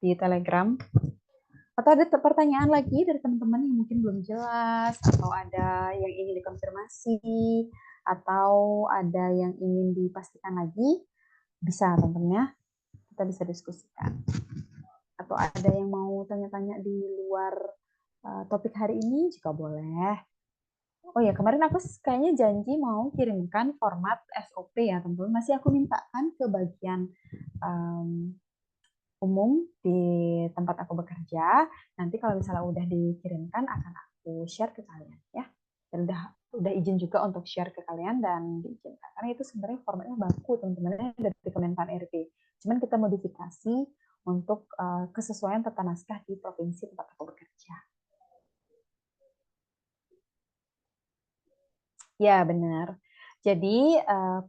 di Telegram. Atau ada pertanyaan lagi dari teman-teman yang mungkin belum jelas, atau ada yang ingin dikonfirmasi, atau ada yang ingin dipastikan lagi, bisa teman-teman ya. Kita bisa diskusikan. Atau ada yang mau tanya-tanya di luar topik hari ini juga boleh. Oh ya, kemarin aku kayaknya janji mau kirimkan format SOP ya teman-teman. Masih aku mintakan ke bagian umum di tempat aku bekerja. Nanti kalau misalnya udah dikirimkan akan aku share ke kalian ya. Dan udah izin juga untuk share ke kalian dan diizinkan. Karena itu sebenarnya formatnya baku teman-teman dari Kemenpan RB. Cuman kita modifikasi untuk kesesuaian tata naskah di provinsi tempat aku bekerja. Ya, benar. Jadi,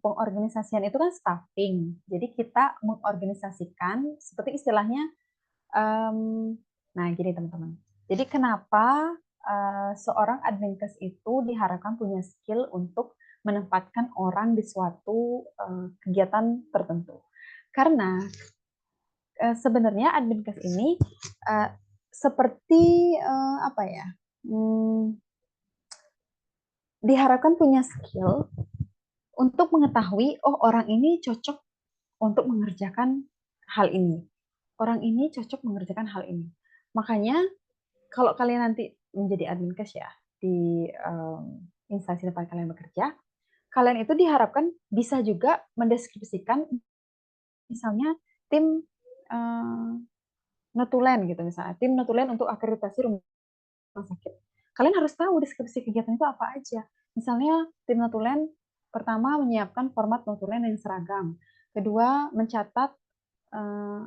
pengorganisasian itu kan staffing. Jadi, kita mengorganisasikan, seperti istilahnya, nah gini teman-teman. Jadi, kenapa seorang adminkes itu diharapkan punya skill untuk menempatkan orang di suatu kegiatan tertentu. Karena sebenarnya adminkes ini seperti apa ya, diharapkan punya skill untuk mengetahui, oh orang ini cocok untuk mengerjakan hal ini. Orang ini cocok mengerjakan hal ini. Makanya kalau kalian nanti menjadi admin cash ya di instansi tempat kalian bekerja, kalian itu diharapkan bisa juga mendeskripsikan misalnya tim notulen gitu misalnya, tim notulen untuk akreditasi rumah rumah sakit. Kalian harus tahu deskripsi kegiatan itu apa aja. Misalnya tim notulen pertama menyiapkan format notulen yang seragam. Kedua mencatat eh,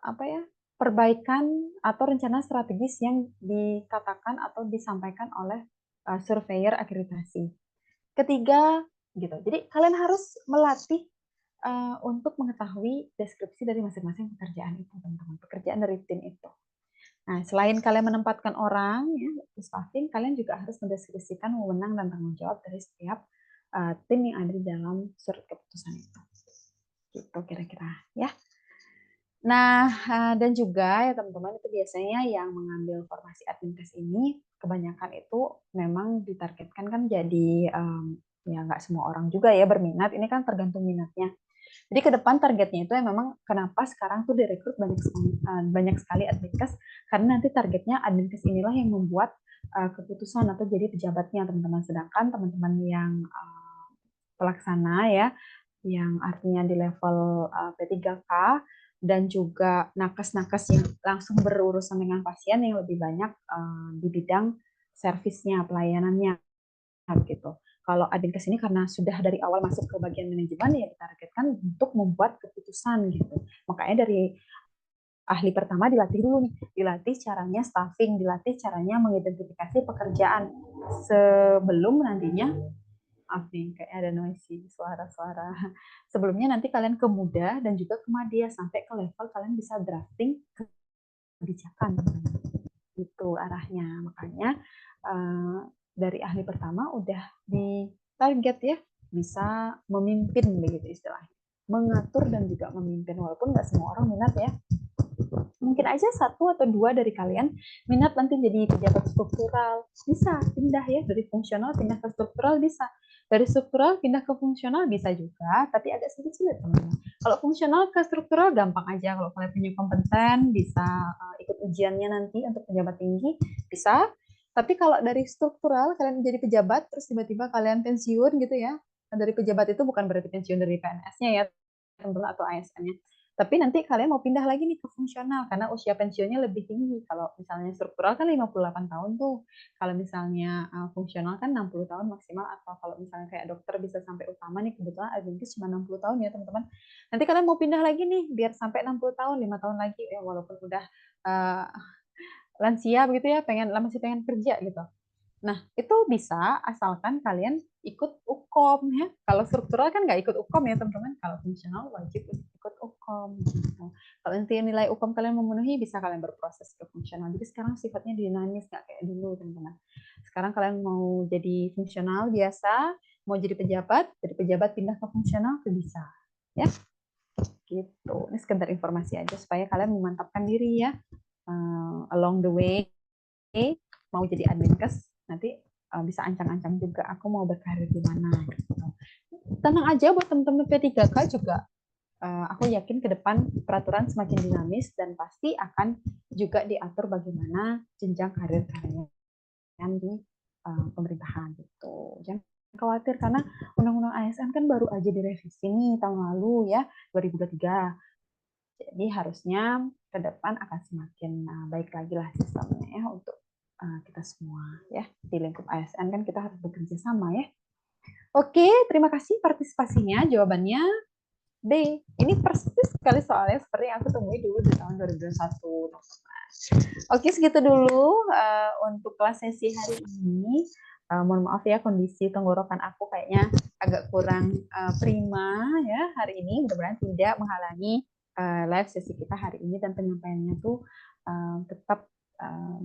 apa ya, perbaikan atau rencana strategis yang dikatakan atau disampaikan oleh surveyor akreditasi. Ketiga, gitu. Jadi kalian harus melatih untuk mengetahui deskripsi dari masing-masing pekerjaan itu, teman-teman. Pekerjaan dari tim itu. Nah, selain kalian menempatkan orang, ya, staffing, kalian juga harus mendeskripsikan wewenang dan tanggung jawab dari setiap tim yang ada di dalam surat keputusan itu. Gitu kira-kira, ya. Nah, dan juga ya teman-teman, itu biasanya yang mengambil formasi adminkes ini kebanyakan itu memang ditargetkan kan jadi ya nggak semua orang juga ya berminat. Ini kan tergantung minatnya. Jadi ke depan targetnya itu ya memang kenapa sekarang tuh direkrut banyak sekali adminkes, karena nanti targetnya adminkes inilah yang membuat keputusan atau jadi pejabatnya teman-teman. Sedangkan teman-teman yang pelaksana ya, yang artinya di level P3K dan juga nakes-nakes yang langsung berurusan dengan pasien yang lebih banyak di bidang servisnya, pelayanannya gitu. Kalau Adinkes ini karena sudah dari awal masuk ke bagian manajemen ya ditargetkan untuk membuat keputusan gitu. Makanya dari ahli pertama dilatih dulu nih, dilatih caranya staffing, dilatih caranya mengidentifikasi pekerjaan sebelum nantinya maaf nih, kayak ada noisy suara-suara. Sebelumnya nanti kalian ke muda dan juga ke madya sampai ke level kalian bisa drafting kebijakan. Itu arahnya. Makanya dari ahli pertama udah di target ya bisa memimpin begitu istilahnya. Mengatur dan juga memimpin walaupun nggak semua orang minat ya. Mungkin aja satu atau dua dari kalian minat nanti jadi pejabat struktural. Bisa pindah ya dari fungsional pindah ke struktural bisa. Dari struktural pindah ke fungsional bisa juga, tapi agak sedikit sulit teman-teman. Kalau fungsional ke struktural gampang aja. Kalau kalian punya kompeten bisa ikut ujiannya nanti untuk pejabat tinggi bisa. Tapi kalau dari struktural kalian jadi pejabat terus tiba-tiba kalian pensiun gitu ya. Dari pejabat itu bukan berarti pensiun dari PNS-nya ya teman-teman atau ASN-nya. Tapi nanti kalian mau pindah lagi nih ke fungsional karena usia pensiunnya lebih tinggi. Kalau misalnya struktural kan 58 tahun tuh. Kalau misalnya fungsional kan 60 tahun maksimal, atau kalau misalnya kayak dokter bisa sampai utama nih, kebetulan Adventist cuma 60 tahun ya teman-teman. Nanti kalian mau pindah lagi nih biar sampai 60 tahun, 5 tahun lagi ya walaupun udah uh, lansia begitu ya, masih pengen kerja gitu. Nah, itu bisa asalkan kalian ikut UKOM ya. Kalau struktural kan nggak ikut UKOM ya teman-teman. Kalau fungsional wajib ikut UKOM. Gitu. Kalau nanti nilai UKOM kalian memenuhi, bisa kalian berproses ke fungsional. Jadi sekarang sifatnya dinamis, nggak kayak dulu teman-teman. Sekarang kalian mau jadi fungsional biasa, mau jadi pejabat pindah ke fungsional, itu bisa. Ya, gitu. Ini sekedar informasi aja supaya kalian memantapkan diri ya. Along the way, mau jadi adminkes, nanti bisa ancang-ancang juga aku mau berkarir di mana gitu. Tenang aja buat teman-teman P3K juga, aku yakin ke depan peraturan semakin dinamis dan pasti akan juga diatur bagaimana jenjang karir kalian di pemerintahan gitu. Jangan khawatir karena undang-undang ASN kan baru aja direvisi nih tahun lalu ya 2023. Jadi harusnya ke depan akan semakin baik lagi lah sistemnya ya untuk kita semua ya. Di lingkup ASN kan kita harus bekerja sama ya. Oke, terima kasih partisipasinya. Jawabannya D. Ini persis sekali soalnya seperti yang aku temui dulu di tahun 2021. Oke, segitu dulu untuk kelas sesi hari ini. Mohon maaf ya kondisi tenggorokan aku kayaknya agak kurang prima ya hari ini. Mudah-mudahan tidak menghalangi live sesi kita hari ini dan penyampaiannya tuh tetap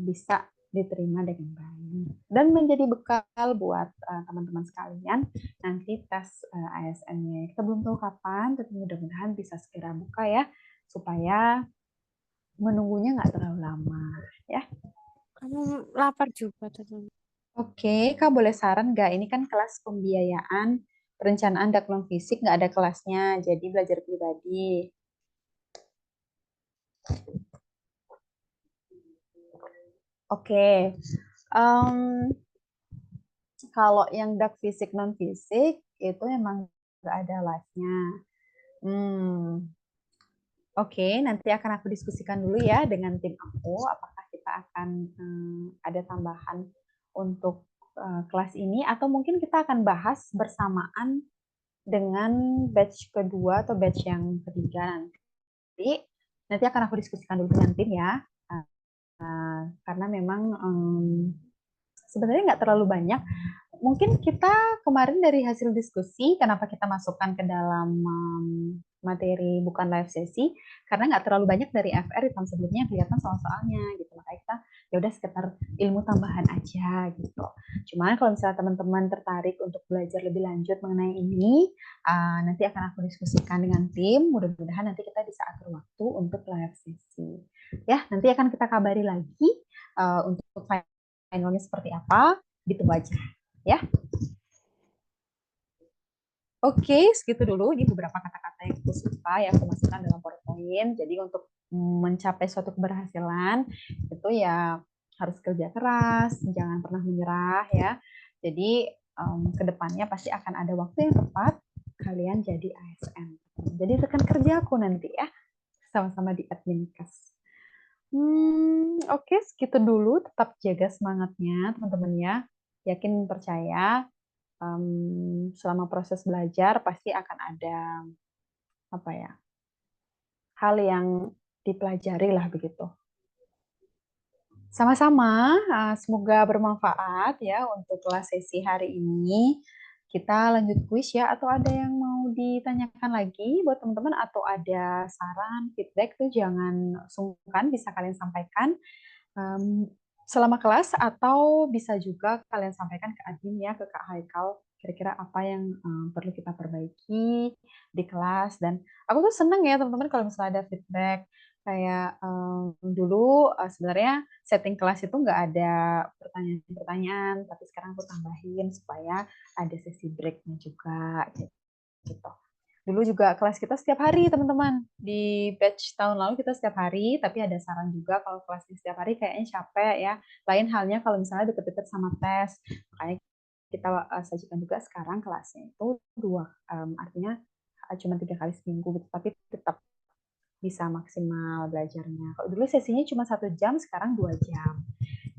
bisa diterima dengan baik dan menjadi bekal buat teman-teman sekalian nanti tes ASN-nya. Kita belum tahu kapan, tapi mudah-mudahan bisa segera buka ya supaya menunggunya nggak terlalu lama ya. Kamu lapar juga tadi. Oke, Kak boleh saran nggak? Ini kan kelas pembiayaan perencanaan dakwah fisik nggak ada kelasnya, jadi belajar pribadi. Oke, kalau yang dak fisik non fisik itu emang nggak ada live-nya. Oke, nanti akan aku diskusikan dulu ya dengan tim aku apakah kita kita akan ada tambahan untuk kelas ini, atau mungkin kita akan bahas bersamaan dengan batch kedua atau batch yang ketiga nanti. Nanti akan aku diskusikan dulu dengan tim ya, karena memang sebenarnya nggak terlalu banyak. Mungkin kita kemarin dari hasil diskusi, kenapa kita masukkan ke dalam materi bukan live sesi, karena nggak terlalu banyak dari FR di tahun sebelumnya kelihatan soal-soalnya gitu. Makanya kita ya udah sekitar ilmu tambahan aja gitu. Cuman kalau misalnya teman-teman tertarik untuk belajar lebih lanjut mengenai ini, nanti akan aku diskusikan dengan tim. Mudah-mudahan nanti kita bisa atur waktu untuk live sesi. Ya, nanti akan kita kabari lagi untuk finalnya seperti apa. Ditunggu aja ya. Oke, segitu dulu. Ini beberapa kata-kata yang aku suka yang aku masukkan dalam PowerPoint. Jadi untuk mencapai suatu keberhasilan itu ya harus kerja keras, jangan pernah menyerah ya. Jadi kedepannya pasti akan ada waktu yang tepat kalian jadi ASN. Jadi rekan kerja aku nanti ya, sama-sama di Adminkes. Oke, segitu dulu. Tetap jaga semangatnya teman-teman ya. Yakin percaya selama proses belajar pasti akan ada apa ya, hal yang dipelajari lah begitu. Sama-sama, semoga bermanfaat ya untuk kelas sesi hari ini. Kita lanjut kuis ya, atau ada yang mau ditanyakan lagi buat teman-teman, atau ada saran, feedback tuh jangan sungkan, bisa kalian sampaikan selama kelas, atau bisa juga kalian sampaikan ke admin ya, ke Kak Haikal, kira-kira apa yang perlu kita perbaiki di kelas. Dan aku tuh seneng ya teman-teman kalau misalnya ada feedback, kayak dulu sebenarnya setting kelas itu nggak ada pertanyaan-pertanyaan, tapi sekarang aku tambahin supaya ada sesi breaknya juga gitu. Dulu juga kelas kita setiap hari, teman-teman. Di batch tahun lalu kita setiap hari, tapi ada saran juga kalau kelasnya setiap hari kayaknya capek ya. Lain halnya kalau misalnya deket-deket sama tes. Makanya kita sajikan juga sekarang kelasnya itu dua, artinya cuma 3 kali seminggu gitu, tapi tetap bisa maksimal belajarnya. Kalau dulu sesinya cuma 1 jam, sekarang 2 jam.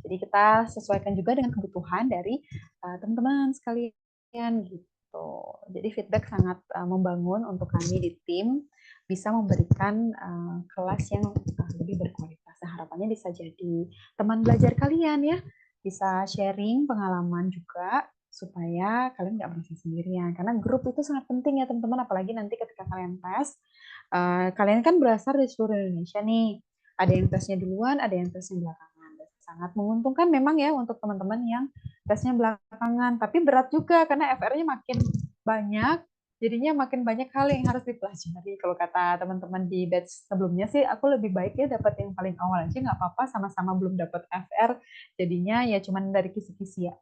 Jadi kita sesuaikan juga dengan kebutuhan dari teman-teman sekalian gitu. Jadi feedback sangat membangun untuk kami di tim bisa memberikan kelas yang lebih berkualitas. Nah, harapannya bisa jadi teman belajar kalian ya, bisa sharing pengalaman juga supaya kalian nggak merasa sendirian. Karena grup itu sangat penting ya teman-teman, apalagi nanti ketika kalian tes, kalian kan berasal dari seluruh Indonesia nih. Ada yang tesnya duluan, ada yang tesnya belakangan. Sangat menguntungkan memang ya untuk teman-teman yang tesnya belakangan. Tapi berat juga karena FR-nya makin banyak, jadinya makin banyak hal yang harus dipelajari. Kalau kata teman-teman di batch sebelumnya sih, aku lebih baik ya dapat yang paling awal aja, nggak apa-apa, sama-sama belum dapat FR. Jadinya ya cuman dari kisi-kisi ya.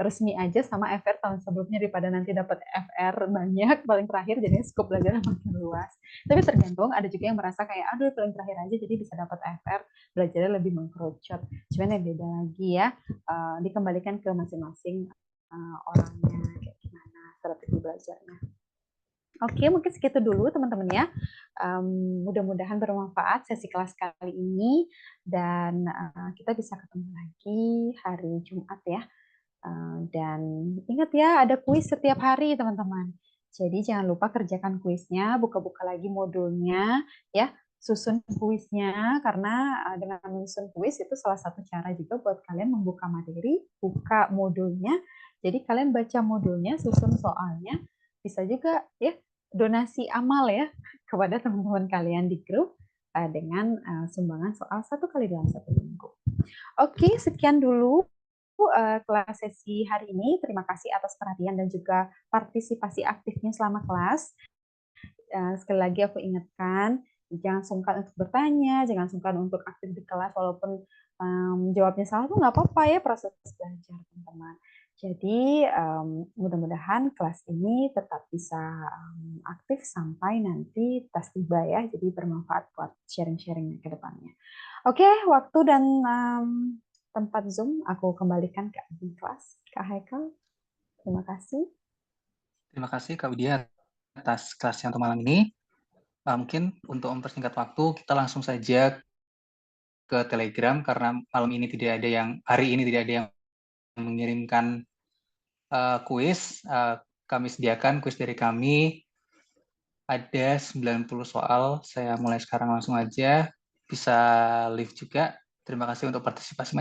Resmi aja sama FR tahun sebelumnya daripada nanti dapat FR banyak paling terakhir, jadi skop belajar makin luas. Tapi tergantung, ada juga yang merasa kayak aduh paling terakhir aja jadi bisa dapat FR, belajarnya lebih mengkerucut. Cuman ya beda lagi ya, dikembalikan ke masing-masing orangnya kayak gimana strategi belajarnya. Oke, mungkin segitu dulu teman-teman ya. Mudah-mudahan bermanfaat sesi kelas kali ini, dan kita bisa ketemu lagi hari Jumat ya. Dan ingat ya, ada kuis setiap hari teman-teman. Jadi jangan lupa kerjakan kuisnya, buka-buka lagi modulnya ya, susun kuisnya, karena dengan menyusun kuis itu salah satu cara juga buat kalian membuka materi, buka modulnya. Jadi kalian baca modulnya, susun soalnya, bisa juga ya donasi amal ya kepada teman-teman kalian di grup dengan sumbangan soal 1 kali dalam 1 minggu. Oke, sekian dulu kelas sesi hari ini. Terima kasih atas perhatian dan juga partisipasi aktifnya selama kelas. Sekali lagi aku ingatkan, jangan sungkan untuk bertanya, jangan sungkan untuk aktif di kelas, walaupun jawabnya salah tuh nggak apa-apa ya, proses belajar teman-teman. Jadi mudah-mudahan kelas ini tetap bisa aktif sampai nanti tes tiba ya, jadi bermanfaat buat sharing-sharing ke depannya. Oke, waktu dan tempat Zoom aku kembalikan ke admin kelas, Kak Haikal. Terima kasih. Terima kasih Kak Widya atas kelasnya untuk malam ini. Mungkin untuk mempersingkat waktu, kita langsung saja ke Telegram karena hari ini tidak ada yang mengirimkan kuis. Kami sediakan kuis dari kami. Ada 90 soal. Saya mulai sekarang langsung aja. Bisa live juga. Terima kasih untuk partisipasi